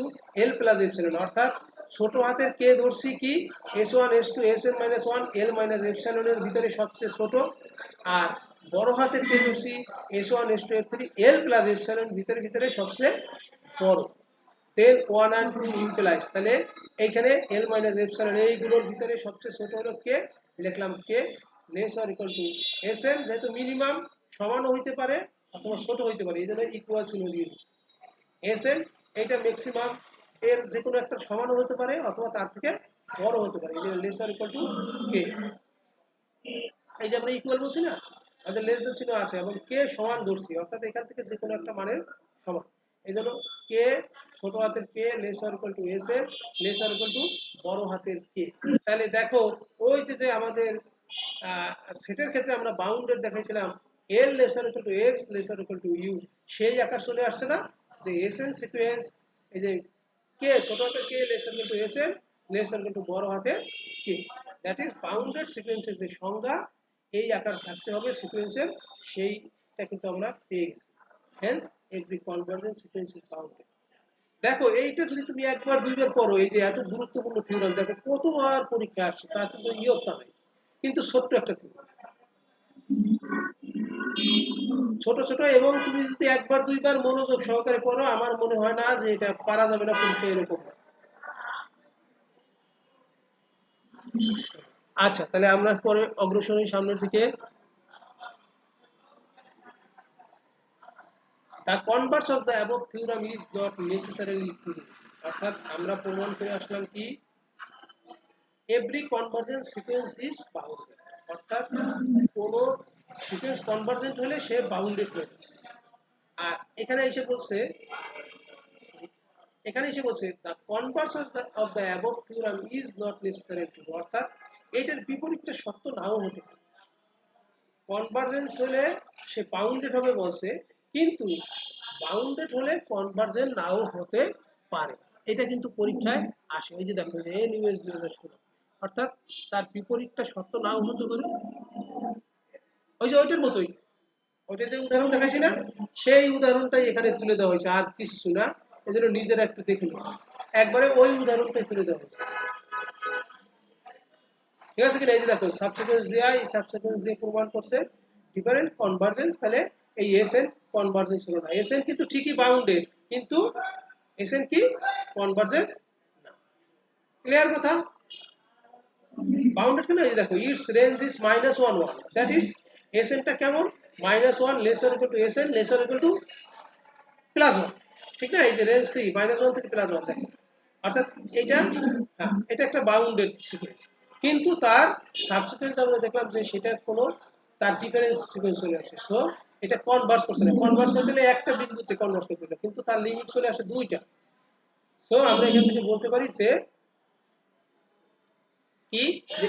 L plus epsilon অর্থাৎ ছোট হাতের k ধরছি কি S1 S2 Sn minus 1 L minus epsilon এর ভিতরে সবচেয়ে ছোট, আর বড় হাতের k ধরছি S1 S2 S3 L plus epsilon ভিতরে ভিতরে সবচেয়ে বড়। then 1 and 2 implies, তাহলে এইখানে L minus epsilon এইগুলোর ভিতরে সবচেয়ে ছোট হলো k, লিখলাম k less or equal to Sn, যেহেতু মিনিমাম সমান হইতে পারে অথবা ছোট হইতে পারে এইজন্য ইকুয়াল চিহ্ন দিয়ে দিচ্ছি। Sn এটা ম্যাক্সিমাম এর যে কোনো একটা সমান হতে পারে অথবা তার থেকে বড় হতে পারে, এই যে less or equal to k। এই যে আমরা ইকুয়াল বলছি না, আমাদের লেস দেন চিহ্ন আছে এবং কে সমান ধরছি অর্থাৎ এখান থেকে যে কোনো একটা মানের সমান, এই জন্য কে ছোট হাতের K less or equal to S এর লেস অর ইকুয়াল টু বড় হাতের কে। তাহলে দেখো ওই যে আমাদের সেটের ক্ষেত্রে আমরা বাউন্ডেড দেখাইছিলাম L less or equal to X less or equal to U, সেই আকার চলে আসছে না যে এসএন সিকোয়েন্স, এই যে কে ছোট হাতের K less or equal to SN less or equal to বড় হাতের কে, দ্যাট ইজ বাউন্ডেড সিকোয়েন্সের যে সংজ্ঞা এই আকার থাকতে হবে সিকোয়েন্সের, সেইটা কিন্তু আমরা পেয়ে গেছি। Hence every convergent sequence is bounded. দেখো এইটা যদি তুমি একবার দুইবার পড়ো, এই যে এত গুরুত্বপূর্ণ থিওরাম, দেখো কতবার পরীক্ষা আসছে তার কিন্তু নিয়মটা নাই, কিন্তু ছোট্ট একটা থিওরাম, ছোট ছোট, এবং তুমি যদি একবার দুইবার মনোযোগ সহকারে পড়ো আমার মনে হয় না যে এটা পারা যাবে না পরীক্ষা এরকম। আচ্ছা, তাহলে আমরা পরে অগ্রসর হই সামনের দিকে। The converse of the above theorem is not necessarily true, অর্থাৎ আমরা প্রমাণ করে আসলাম কি every convergent sequence is bounded, অর্থাৎ কোন সিকোয়েন্স কনভার্জেন্ট হলে সে বাউন্ডেড হয়ে যাবে। আর এখানে এসে বলছে the converse of the above theorem is not necessarily true, অর্থাৎ এটার বিপরীতটা সত্য নাও হতে পারে। কনভার্জেন্স হলে সে বাউন্ডেড হবে বলছে, কিন্তু বাউন্ডেড হলে কনভার্জেন্ট নাও হতে পারে, এটা কিন্তু পরীক্ষায় আসে। এই যে দেখো এন ইউএস 2016, অর্থাৎ তার বিপরীতটা সত্য নাও হতে পারে। ওই যে ওইটার মতোই, ওইটা যে উদাহরণ দেখাইছি না সেই উদাহরণটাই এখানে তুলে দেওয়া হয়েছে, আর কিছু না, এই জন্য নিজেরা একটু দেখে নিন, একবারে ওই উদাহরণটাই তুলে দেওয়া হয়েছে। ঠিক আছে কিনা? এই যে দেখো সাবসিকুয়েন্স দেয়া, এই সাবসিকুয়েন্স দিয়ে প্রমাণ করছে ডিফারেন্ট কনভার্জেন্স, তাহলে এই এসএন কনভার্জেন্স হলো না, এসএন কিন্তু ঠিকই বাউন্ডেড কিন্তু এসএন কি কনভার্জেন্স না। ক্লিয়ার কথা? বাউন্ডেড কেন? এই যে দেখো its range is -1 1, that is এসএনটা কেমন -1 lesser equal to SN lesser equal to +1, ঠিক না? এই যে রেঞ্জ কি -1 থেকে +1 দেখো, অর্থাৎ এটা হ্যাঁ এটা একটা বাউন্ডেড সিকোয়েন্স। কিন্তু তার সাবসিকুয়েন্স আমরা দেখলাম যে সেটা কোনো তার ডিফারেন্স সিকোয়েন্স চলে আসে। সো এটা কনভার্স করছে না, কনভার্স করতে গেলে একটা বিন্দুতে কনভার্স করতে হবে, কিন্তু তার লিমিট চলে আসে দুইটা। সো আমরা এখান থেকে বলতে পারি যে কি, যে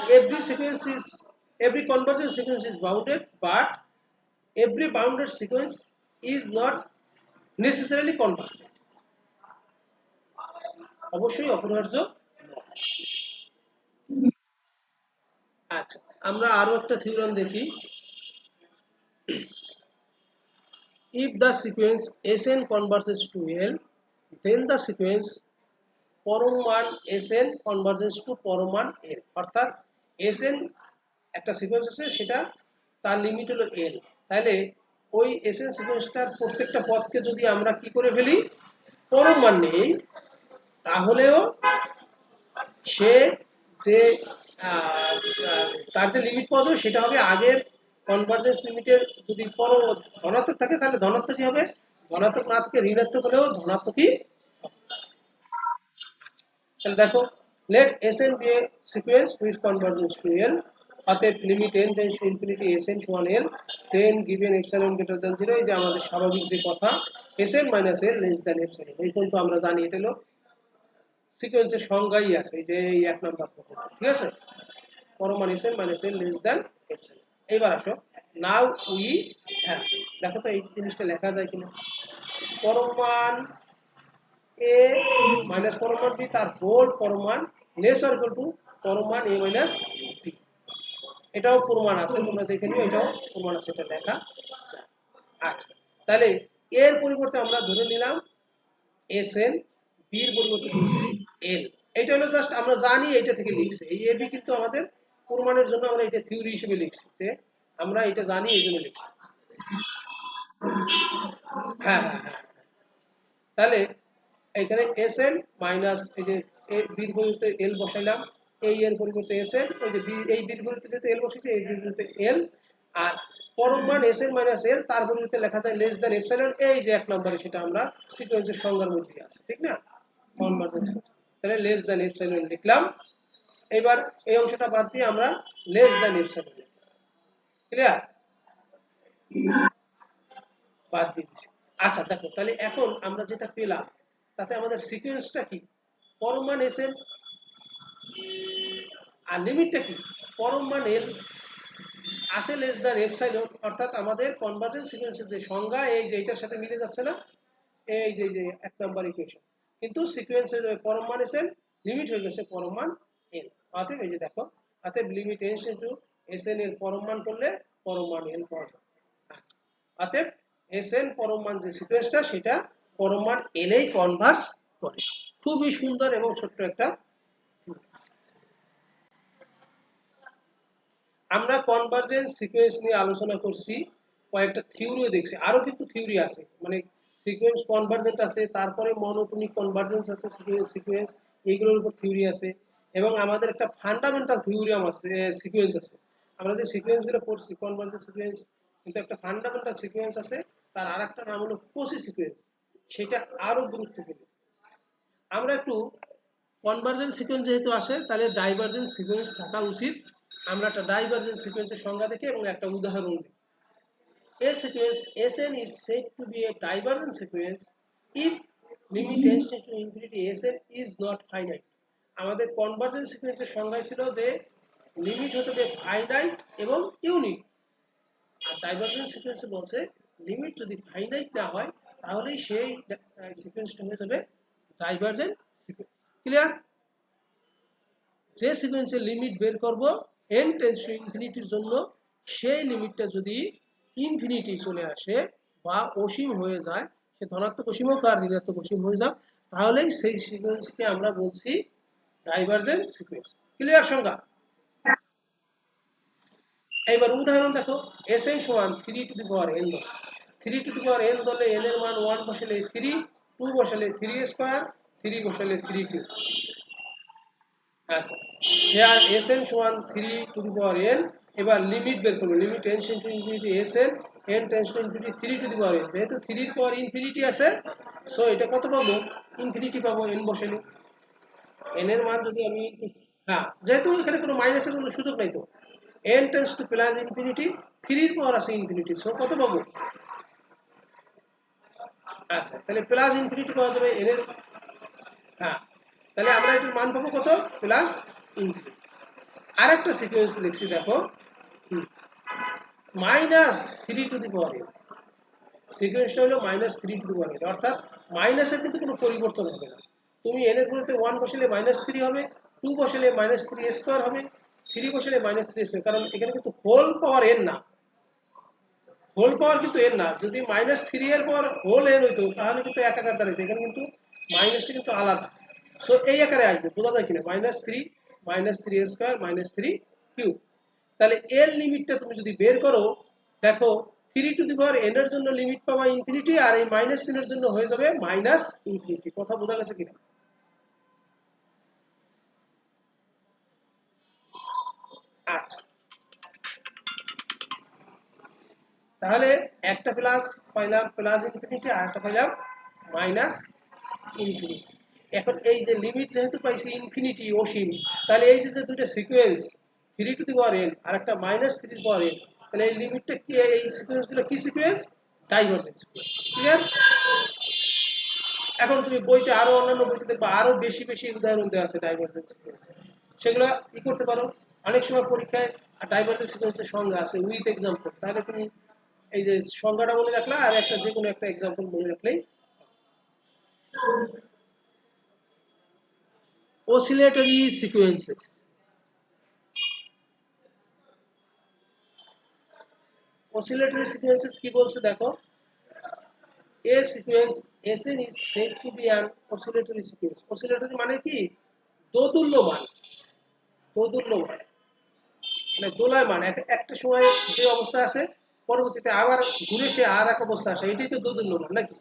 every convergent sequence is bounded, but every bounded sequence is not necessarily convergent, অবশ্যই অপরিহার্য। আচ্ছা, আমরা আরো একটা থিওরেম দেখি। if the sequence Sn converges to L, then the sequence পরম মান Sn converges to পরম মান L, অর্থাৎ Sn একটা সিকোয়েন্স আছে, সেটা তার লিমিট হলো L, তাহলে ওই Sn সিকোয়েন্সটার প্রত্যেকটা পদকে যদি আমরা কি করে ফেলি, পরম মান নেই, তাহলেও সে যে তার যে লিমিট পাওয়া যাবে সেটা হবে আগের কনভার্জেন্স লিমিটের, যদি পরম ধনাত্মক থাকে তাহলে ধনাত্মকই হবে, ধনাত্মক না থেকে ঋণাত্মক হলেও ধনাত্মকই। তাহলে দেখো, let Sn be a sequence which converges to L, অতএব limit n tends to infinity Sn সমান L, then given epsilon greater than 0, এই যে আমাদের স্বাভাবিক যে কথা, Sn minus L less than epsilon, এই পর্যন্ত আমরা জানি এটা হলো সিকোয়েন্সের সংজ্ঞাই আছে, এই যে এই এক নাম্বার পর্যন্ত, ঠিক আছে। পরমান Sn minus L less than epsilon। এইবার আসো, নাও উই হ্যাভ, দেখো তো এই জিনিসটা লেখা যায় কিনা, পরমান a minus পরমান b তার হোল পরমান লেস অর ইকুয়াল টু পরমান a minus b, এটাও প্রমাণ আছে, তোমরা দেখে নিও, এটাও প্রমাণ আছে, এটা লেখা যায়। আচ্ছা, তাহলে এর পরিবর্তে আমরা ধরে নিলাম Sn, b এর পরিবর্তে লিখছি L, এটা হলো জাস্ট আমরা জানি এটা থেকে লিখছি, এই ab কিন্তু আমাদের প্রমাণের জন্য আমরা এটা থিওরি হিসেবে লিখছি, যে আমরা এটা জানি এই জন্য লিখছি। হ্যাঁ হ্যাঁ হ্যাঁ, তাহলে এখানে Sn মাইনাস এই যে b এর পরিবর্তে L বসাইলাম, এই এর পরিবর্তে Sn, ওই যে b, এই b এর পরিবর্তে যেহেতু L বসেছে, এই b এর পরিবর্তে L, আর পরম মান Sn মাইনাস L, তার পরিবর্তে লেখা যায় লেস দ্যান এপসাইলন, এই যে এক নম্বরে সেটা আমরা সিকোয়েন্সের সংজ্ঞার মধ্যে আছে, ঠিক না, কনভার্জেন্স। তাহলে লেস দ্যান এপসাইলন লিখলাম। এবার এই অংশটা বাদ দিয়ে আমরা লেস দ্যান এপসাইলন লিখলাম, ক্লিয়ার, বাদ দিয়ে দিচ্ছি। আচ্ছা দেখো, তাহলে এখন আমরা যেটা পেলাম তাতে আমাদের সিকোয়েন্সটা কি, পরম মান Sn আর লিমিটটা কি, পরম মান L আসে লেস দ্যান এপসাইলন, অর্থাৎ আমাদের কনভার্জেন্স সিকোয়েন্সের যে সংজ্ঞা, এই যে এটার সাথে মিলে যাচ্ছে না, এই যে এক নাম্বার ইকুয়েশন, কিন্তু সিকোয়েন্সের পরম মান Sn, লিমিট হয়ে গেছে পরম মান L, অতএব এই যে দেখো, অতএব লিমিট n ইনটু Sn এর পরম মান করলে পরম মান L পাওয়া যাবে। অতএব Sn পরম মান যে সিকোয়েন্সটা, সেটা পরম মান L এই কনভার্জ করে। খুবই সুন্দর এবং ছোট্ট একটা। আমরা কনভার্জেন্স সিকোয়েন্স নিয়ে আলোচনা করছি, কয়েকটা থিওরিও দেখছি, আরো কিন্তু থিওরি আছে, মানে সিকোয়েন্স কনভার্জেন্ট আছে, তারপরে মনোটোনিক কনভার্জেন্স আছে, সিকোয়েন্স এইগুলোর উপর থিওরি আছে, এবং আমাদের একটা ফান্ডামেন্টাল থিওরিয়াম আছে, সিকোয়েন্স আছে। আমরা যে সিকোয়েন্সগুলো পড়ছি কনভার্জেন্ট সিকোয়েন্স, কিন্তু একটা ফান্ডামেন্টাল সিকোয়েন্স আছে, তার আরেকটা নাম হলো কোসি সিকোয়েন্স, সেটা আরো গুরুত্বপূর্ণ। আমরা একটু কনভার্জেন্স সিকোয়েন্স যেহেতু আসে, তাহলে ডাইভারজেন্স সিকোয়েন্স থাকা উচিত। আমরা একটা ডাইভারজেন্স সিকোয়েন্সের সংজ্ঞা দেখি এবং একটা উদাহরণ দিই। A sequence Sn is said to be a divergent sequence if limit tends to infinity Sn is not finite. আমাদের কনভার্জেন্স সিকোয়েন্সের সংজ্ঞা ছিল যে লিমিট হতে হবে ফাইনাইট এবং ইউনিক, আর ডাইভারজেন্স সিকোয়েন্সে বলছে লিমিট যদি ফাইনাইট না হয় তাহলেই সেই সিকোয়েন্সটা হয়ে যাবে ডাইভারজেন্ট সিকোয়েন্স। ক্লিয়ার? যে সিকোয়েন্সের লিমিট বের করব n টেন্ডস টু ইনফিনিটির জন্য, সেই লিমিটটা যদি ইনফিনিটি চলে আসে বা অসীম হয়ে যায়, সে ধনাত্মক অসীম হোক আর ঋণাত্মক অসীম হয়ে যাক, তাহলেই সেই সিকোয়েন্সকে আমরা বলছি ডাইভারজেন্ট সিকোয়েন্স। ক্লিয়ার সংজ্ঞা? এইবার উদাহরণ দেখো, Sn সমান 3 টু দি পাওয়ার n বসে, 3 টু দি পাওয়ার n ধরলে n এর মান 1 বসালে 3, 2 বসালে 3 স্কয়ার, 3 বসালে 3 কিউব। আচ্ছা, here Sn সমান 3 টু দি পাওয়ার n, এবার লিমিট বের করব, limit n tends to infinity Sn, n tends to infinity 3 to the power n, যেহেতু 3 এর পাওয়ার ইনফিনিটি আছে, সো এটা কত পাবো, ইনফিনিটি পাবো n বসালে। n এর মান যদি আমি হ্যাঁ, যেহেতু এখানে কোনো মাইনাসের কোনো সুযোগ নাই, তো n tends to plus infinity, 3 এর পাওয়ার আছে ইনফিনিটি, সো কত পাবো? আচ্ছা, তাহলে প্লাস ইনফিনিটি পাওয়া যাবে n এর। হ্যাঁ, তাহলে আমরা এটার মান পাবো কত? Plus infinity. আরেকটা সিকোয়েন্স লিখছি দেখো, minus 3 to the power n। সিকোয়েন্সটা হলো minus 3 to the power n, অর্থাৎ মাইনাসের কিন্তু কোনো পরিবর্তন হবে না। তুমি n এর পরিবর্তে 1 বসালে মাইনাস 3 হবে, 2 বসালে মাইনাস 3 স্কোয়ার হবে, 3 বসালে মাইনাস 3 স্কোয়ার, কারণ এখানে কিন্তু হোল পাওয়ার n না, হোল পাওয়ার কিন্তু n না। যদি মাইনাস 3 এর পর হোল n হইতো তাহলে কিন্তু এক আকার দাঁড়াইতো, এখানে কিন্তু মাইনাসটা কিন্তু আলাদা। সো এই আকারে আসবে, বোঝা যায় কিনা? Minus three square minus 3 cube. তাহলে এর লিমিটটা তুমি যদি বের করো, দেখো 3 টু দি পাওয়ার n এর জন্য লিমিট পাবা ইনফিনিটি, আর এই মাইনাস চিহ্নের জন্য হয়ে যাবে মাইনাস ইনফিনিটি। কথা বোঝা গেছে কিনা? আচ্ছা, তাহলে একটা প্লাস পাইলাম প্লাস ইনফিনিটি, আর একটা পাইলাম মাইনাস ইনফিনিটি। এখন এই যে লিমিট যেহেতু পাইছি ইনফিনিটি অসীম, তাহলে এই যে যে দুটো sequence 3 to the power n আর একটা minus 3 to the power n, তাহলে এই লিমিটটা কি, এই সিকোয়েন্সগুলো কি সিকোয়েন্স? Divergent sequence. ক্লিয়ার? এখন তুমি বইতে আরো অন্যান্য বইতে দেখবা আরো বেশি বেশি উদাহরণ দেওয়া আছে ডাইভারজেন্ট সিকোয়েন্স, সেগুলো ই করতে পারো। অনেক সময় পরীক্ষায় ডাইভারজেন্ট সিকোয়েন্সের সংজ্ঞা আছে উইথ এক্সাম্পল, তাহলে তুমি এই যে সংজ্ঞাটা মনে রাখলা আর একটা যে কোনো একটা এক্সাম্পল মনে রাখলেই। অসিলেটরি সিকোয়েন্সেস, oscillatory sequences কি বলছে দেখো, a sequence Sn is said to be an oscillatory sequence। oscillatory মানে কি? দোদুল্যমান, দোদুল্যমান মানে দোলায়মান, একটা সময় যে অবস্থা আছে পরবর্তীতে আবার ঘুরে সে আর এক অবস্থা আসে, এটাই তো দোদুল্যমান নাকি?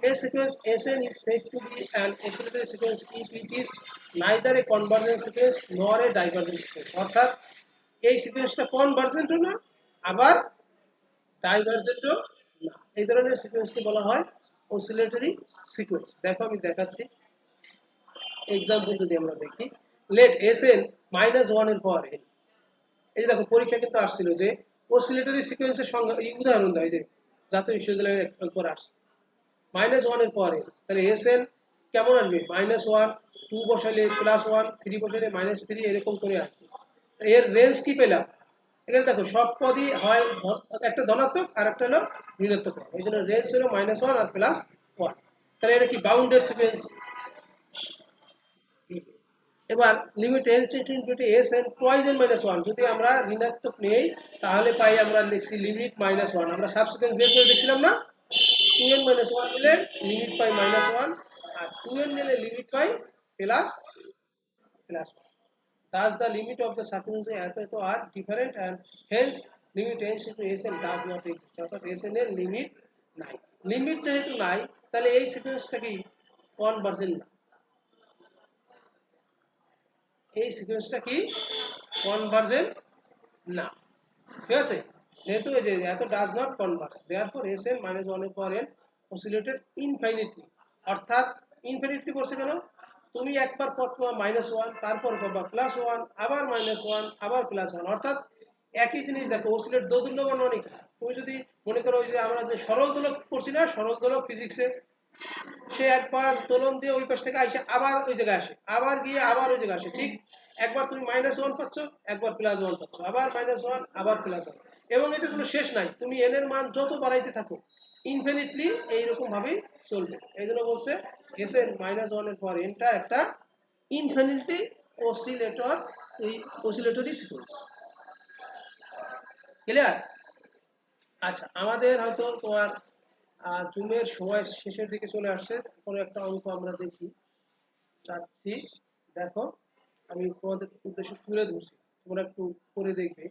A sequence Sn is said to be an oscillatory sequence if it is neither a convergent sequence nor a divergent sequence। অর্থাৎ এই সিকোয়েন্সটা কনভার্জেন্টও না, আবার ডাইভারজেন্টও না। এই ধরনের সিকোয়েন্সকে বলা হয় অসিলেটরি সিকোয়েন্স। দেখো আমি দেখাচ্ছি এক্সাম্পল যদি আমরা দেখি, লেট Sn -1 এর পাওয়ার n। এই যে দেখো পরীক্ষা কিন্তু আসছিল যে অসিলেটরি সিকোয়েন্সের সংজ্ঞা এই উদাহরণ দেয়, যে জাতীয় বিশ্ববিদ্যালয়ের একবার আসছে -1 এর পাওয়ার n, তাহলে Sn কেমন আসবে? -1, 2 বসাইলে +1, 3 বসাইলে -3, এরকম করে আসবে। এর রেঞ্জ কি পেলাম? এখানে দেখো সব পদই হয় একটা ধনাত্মক আর একটা হলো ঋণাত্মক, এই জন্য রেঞ্জ হলো -1 আর +1। তাহলে এটা কি বাউন্ডেড সিকোয়েন্স? এবার limit n tending to Sn twice n -1, যদি আমরা ঋণাত্মক নেই তাহলে পাই, আমরা লিখছি লিমিট -1। আমরা সাবসিকুয়েন্স বের করে দেখছিলাম না, 2n - 1 নিলে লিমিট পাই -1, আর 2n নিলে limit pi plus plus 1। Thus the limit of the circumference are different and hence limit n into Sn does not exist। অর্থাৎ Sn এর লিমিট নাই। লিমিট যেহেতু নাই তাহলে এই সিকোয়েন্সটা কি কনভার্জেন্ট না, এই সিকোয়েন্সটা কি কনভার্জেন্ট না। ঠিক আছে? যেহেতু এই যে এত does not converge, therefore Sn -1 এর পাওয়ার n অসিলেটেড ইনফিনিটলি। অর্থাৎ ইনফিনিটলি করছে কেন? তুমি একবার পদ পাবা -1, তারপর পাবা +1, আবার -1, আবার +1, অর্থাৎ একই জিনিস। দেখো অসিলেট দোদুল্যমান মানে কি? তুমি যদি মনে করো ওই যে আমরা যে সরল দোলক করছি না, সরল দোলক ফিজিক্সে, সে একবার দোলন দিয়ে ওই পাশ থেকে আসে আবার ওই জায়গায় আসে, আবার গিয়ে আবার ওই জায়গায় আসে, ঠিক একবার তুমি -1 পাচ্ছ, একবার +1 পাচ্ছ, আবার -1 আবার +1, এবং এটা কোনো শেষ নাই। তুমি n এর মান যত বাড়াইতে থাকো ইনফিনিটলি এইরকম ভাবেই চলবে। এই জন্য বলছে Sn -1 এর পর n টা একটা ইনফিনিটলি অসিলেটর, এই অসিলেটরি সিকোয়েন্স। ক্লিয়ার? আচ্ছা, আমাদের হয়তো তোমার জুমের সময় শেষের দিকে চলে আসছে, কোনো একটা অঙ্ক আমরা দেখি চাচ্ছি। দেখো আমি তোমাদের উদ্দেশ্যে তুলে ধরছি, তোমরা একটু করে দেখবে।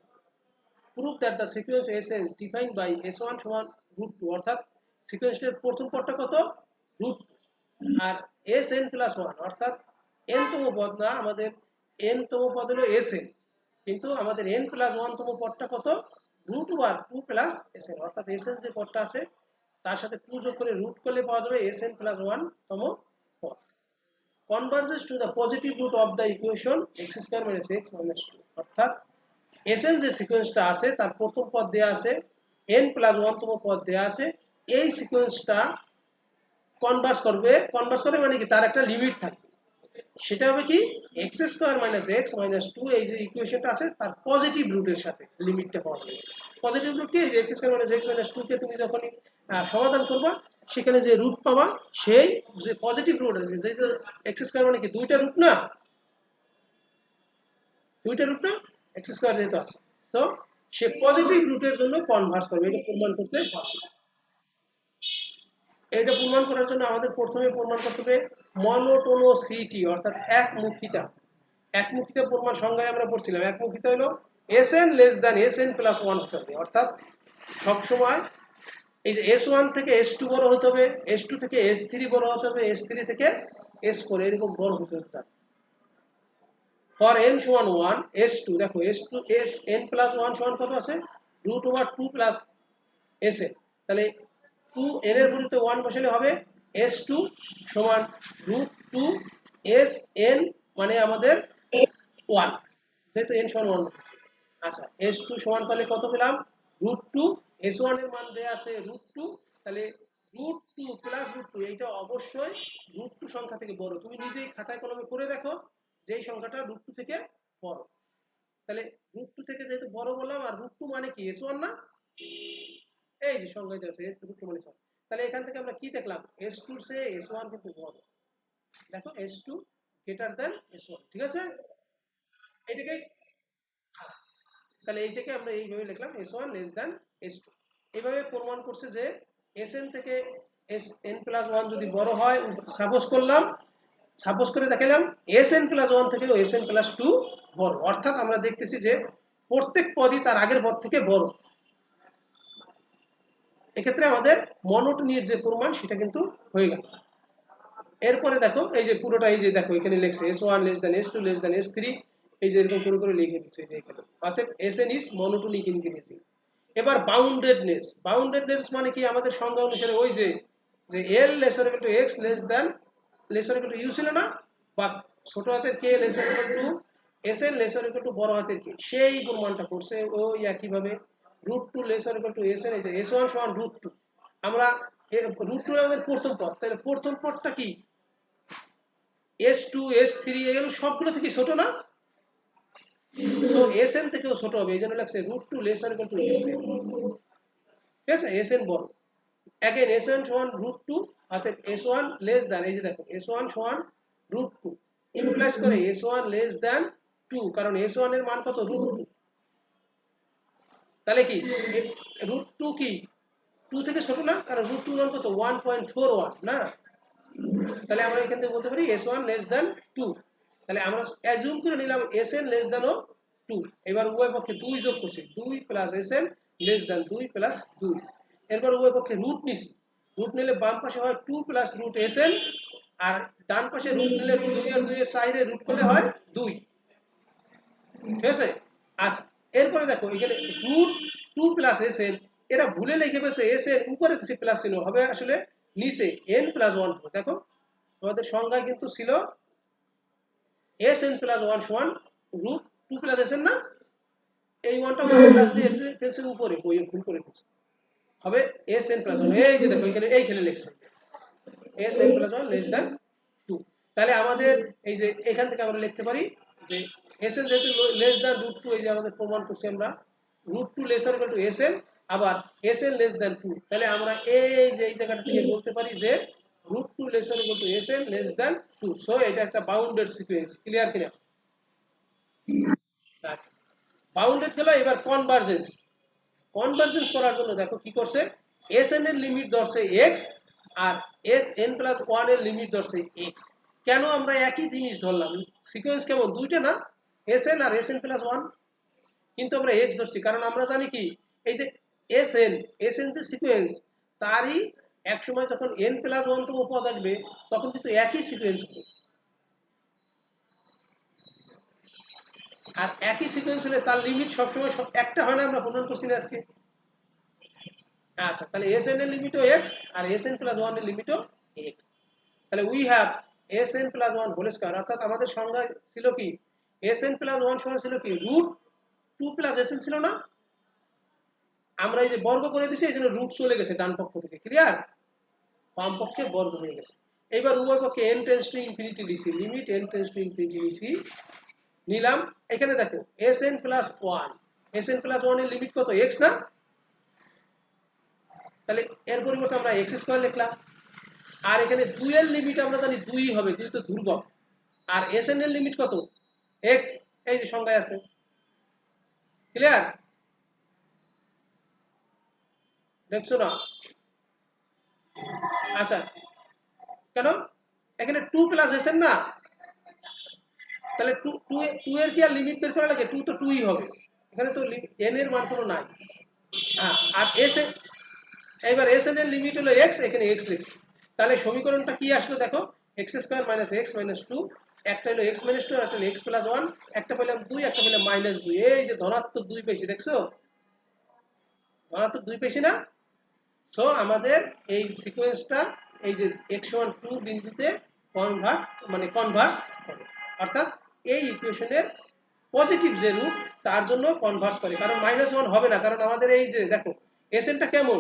Proof that the sequence Sn defined by S1 সমান √2, অর্থাৎ সিকোয়েন্সের প্রথম পদটা কত? √2, আর Sn+1 অর্থাৎ n তম পদ না, আমাদের n তম পদ হলো Sn, কিন্তু আমাদের n+1 তম পদটা কত? √2 আর 2 Sn, অর্থাৎ Sn যে পদটা আছে তার সাথে 2 যোগ করে রুট করলে পাওয়া যাবে Sn+1 তম পদ। converges to the positive root of the equation x square minus x minus 2 অর্থাৎ এসএন যে সিকোয়েন্সটা আছে তার প্রথম পদ দেয়া আছে n প্লাস 1 তম পদ দেয়া আছে এই সিকোয়েন্সটা কনভার্জ করে মানে কি তার একটা লিমিট থাকবে সেটা হবে কি x square minus x minus 2 এই যে ইকুয়েশনটা আছে তার পজিটিভ রুটের সাথে লিমিটটা পাওয়া যাবে পজিটিভ রুট কি যে x square minus x minus 2 কে তুমি যখন সমাধান করবা সেখানে যে রুট পাবা সেই যে পজিটিভ রুট আছে যে x স্কয়ার মানে কি দুইটা রুট না x স্কয়ার যেহেতু আছে তো সে পজিটিভ রুটের জন্য কনভার্জ করবে এটা প্রমাণ করতে হবে এটা প্রমাণ করার জন্য আমাদের প্রথমে প্রমাণ করতে হবে মনোটোনোসিটি অর্থাৎ একমুখিতা প্রমাণ সংজ্ঞায় আমরা পড়ছিলাম একমুখিতা হলো sn less than sn plus 1 হতে হবে অর্থাৎ সব সময় এই যে s1 থেকে s2 বড় হতে হবে s2 থেকে s3 বড় হতে হবে s3 থেকে s4 এরকম বড় হতে হবে ফর n সমান 1 s2 দেখো s2 sn প্লাস 1 সমান কত আছে √2 প্লাস sn তাহলে 2 n এর পরিবর্তে 1 বসালে হবে s2 সমান √2 sn মানে আমাদের 1 যেহেতু n সমান 1 আচ্ছা s2 সমান তাহলে কত পেলাম √2 s1 এর মান দেয়া আছে √2 তাহলে √2 প্লাস √2 এইটা অবশ্যই √2 সংখ্যা থেকে বড় তুমি নিজেই খাতায় কলমে করে দেখো যে এই সংখ্যাটা √2 থেকে বড় তাহলে √2 থেকে যেহেতু বড় বললাম আর √2 মানে কি s1 না এই যে সংখ্যাটা আছে √2 মানে তাহলে এখান থেকে আমরা কি দেখলাম s2 এর চেয়ে s1 কিন্তু বড় দেখো s2 গ্রেটার দ্যান s1 ঠিক আছে এটাকে তাহলে এইটাকে আমরা এইভাবে লিখলাম s1 লেস দ্যান s2 এইভাবে প্রমাণ করছে যে sn থেকে sn+1 যদি বড় হয় সাপোজ করে দেখালাম sn+1 থেকেও sn+2 বড় অর্থাৎ আমরা দেখতেছি যে প্রত্যেক পদই তার আগের পদ থেকে বড় এক্ষেত্রে আমাদের মনোটোনির যে প্রমাণ সেটা কিন্তু হয়ে গেল এরপরে দেখো এই যে পুরোটা এই যে দেখো এখানে লেখছে s1 less than s2 less than s3 এই যে এরকম করে লিখে দিচ্ছে এই যে এখানে অর্থাৎ sn ইজ মনোটোনিক ইনক্রিজিং এবার বাউন্ডেডনেস মানে কি আমাদের সংজ্ঞা অনুসারে ওই যে l laser equal two x less than laser equal two u ছিল না বা ছোট হাতের k laser equal two sn laser equal to বড় হাতের k সেই প্রমাণটা করছে ওই একই ভাবে √2 লেসার ইকুয়াল টু sn এই যে s1 সমান √2 আমরা √2 এর আমাদের প্রথম পদ তাহলে প্রথম পদটা কি s2 s3 এগুলো সবগুলো থেকে ছোট না সো sn থেকেও ছোট হবে এইজন্য লাগছে √2 লেসার ইকুয়াল টু sn ঠিক আছে sn বড় again s1 সমান √2 অর্থাৎ s1 লেস দ্যান এই যে দেখো s1 সমান √2 ইমপ্লাইজ করে s1 লেস দ্যান 2 কারণ s1 এর মান কত √2 তাহলে কি √2 কি 2 থেকে ছোট না কারণ √2 মান কত 1.41 না তাহলে আমরা এখান থেকে বলতে পারি s1 লেস দ্যান 2 তাহলে আমরা অ্যাজিউম করে নিলাম sn লেস দ্যান 2 এবার উভয় পক্ষে 2 যোগ করছি 2 plus sn less than 2 plus 2 এরপর উভয় পক্ষে রুট নিছি রুট নিলে বাম পাশে হয় 2 প্লাস রুট sn আর ডান পাশে রুট নিলে 2 আর 2 এর সাইডে রুট করলে হয় 2 ঠিক আছে আচ্ছা এরপরে দেখো এখানে রুট 2 প্লাস sn এরা ভুলে লিখে ফেলছে sn উপরে দিছে প্লাস চিহ্ন হবে আসলে নিচে n প্লাস 1 দেখো আমাদের সংজ্ঞা কিন্তু ছিল sn+1 সমান √2 প্লাস sn না এই 1টা 1 প্লাস দিয়ে ফেলছে উপরে বইয়ে ভুল করে ফেলছে হবে sn+1 এই যে দেখো এখানে লিখছে sn+1 লেস দ্যান 2 তাহলে আমাদের এই যে এখান থেকে আমরা লিখতে পারি যে sn যেহেতু লেস দ্যান √2 এই যে আমাদের প্রমাণ করছি আমরা √2 লেসার ইকুয়াল টু sn আবার sn লেস দ্যান 2 তাহলে আমরা এই যে এই জায়গাটা থেকে বলতে পারি যে √2 laser equal two sn less than 2 so এটা একটা বাউন্ডেড সিকোয়েন্স ক্লিয়ার কিনা আচ্ছা বাউন্ডেড গেল এবার কনভারজেন্স করার জন্য দেখো কি করছে sn এর লিমিট ধরছে x আর sn+1 এর লিমিট ধরছে x কেন আমরা একই জিনিস ধরলাম সিকোয়েন্স কেমন দুইটা না sn আর sn+1 কিন্তু আমরা x ধরছি কারণ আমরা জানি কি এই যে sn যে সিকোয়েন্স তারই এক সময় যখন n+1 তম পদ আসবে তখন কিন্তু একই সিকোয়েন্স হবে আর একই সিকোয়েন্স হলে তার লিমিট সবসময় একটা হয় না আমরা প্রমাণ করছি না আজকে আচ্ছা তাহলে sn এর লিমিটও x আর sn+1 এর লিমিটও x তাহলে we have S N plus one whole square, অর্থাৎ আমাদের সংজ্ঞা ছিল কি এস এন প্লাস ওয়ান সমান ছিল কি root two plus S N ছিল না, আমরা এই যে বর্গ করে দিছি এই জন্য রুট চলে গেছে ডান পক্ষ থেকে, ক্লিয়ার, বাম পক্ষে বর্গ হয়ে গেছে। এইবার উভয় পক্ষে n টেন্ডস টু ইনফিনিটি লিসি, limit n tends to infinity লিসি নিলাম। এখানে দেখো S N plus one, S N plus one এর লিমিট কত x না, তাহলে এর পরিবর্তে আমরা x স্কয়ার লিখলাম। আর এখানে 2 এর লিমিট আমরা জানি 2 হবে, 2 তো ধ্রুবক, আর এস এন এর লিমিট কত x, এই যে সংজ্ঞায় আছে, ক্লিয়ার, দেখছো না? আচ্ছা, কেন এখানে 2 প্লাস এস এন না, তাহলে 2 এর কি আর লিমিট বের করা লাগে, 2 তো 2ই হবে, এখানে তো n এর মান কোনো নাই। আর এস এবার এস এন এর লিমিট হলো x, এখানে x লিখছি, তাহলে সমীকরণটা কি আসলো দেখো, x square minus x minus 2, একটা হলো x মাইনাস 2 আর একটা হলো x প্লাস 1, একটা পেলাম 2 একটা পেলাম মাইনাস 2, এই যে ধনাত্মক 2 পেয়েছি, দেখছো ধনাত্মক 2 পেয়েছি না। সো আমাদের এই সিকোয়েন্সটা এই যে x সমান 2 বিন্দুতে কনভার্স করে, অর্থাৎ এই ইকুয়েশনের পজিটিভ যে রুট তার জন্য কনভার্স করে, কারণ -1 হবে না, কারণ আমাদের এই যে দেখো এসএনটা কেমন,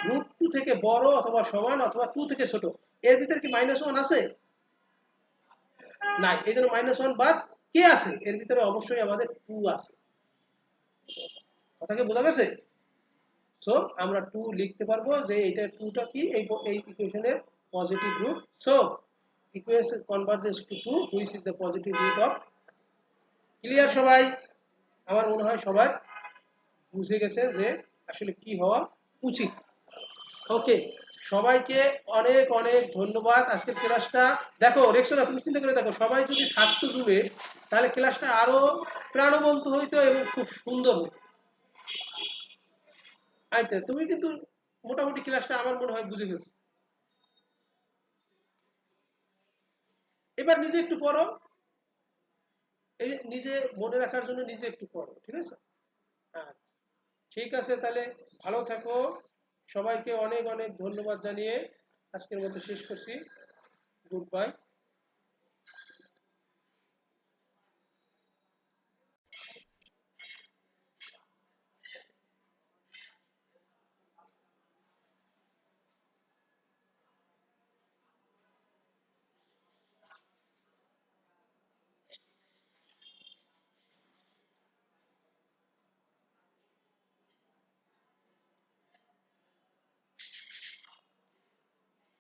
√2 থেকে বড় অথবা সমান অথবা 2 থেকে ছোট, এর ভিতরে কি -1 আছে, নাই, এই জন্য -1 বাদ কে আছে, এর ভিতরে অবশ্যই আমাদের 2 আছে, কথা কি বোঝা গেছে? সো আমরা 2 লিখতে পারবো যে এটা 2টা কি এই ইকুয়েশনের positive root, so equation convergence to 2 which is the positive root of, clear সবাই? আমার মনে হয় সবাই বুঝে গেছে যে আসলে কি হওয়া উচিত। ওকে, সবাইকে অনেক অনেক ধন্যবাদ। আজকের ক্লাসটা দেখো রেক্সোনা, তুমি চিন্তা করে দেখো, সবাই যদি থাকতো জুড়ে তাহলে ক্লাসটা আরো প্রাণবন্ত হইতো এবং খুব সুন্দর হতো। আচ্ছা, তুমি কিন্তু মোটামুটি ক্লাসটা আমার মনে হয় বুঝে গেছো। এবার নিজে একটু পড়ো, এই নিজে মনে রাখার জন্য নিজে একটু পড়ো, ঠিক আছে? হ্যাঁ, ঠিক আছে, তাহলে ভালো থাকো। সবাইকে অনেক অনেক ধন্যবাদ জানিয়ে আজকের মতো শেষ করছি। Good bye.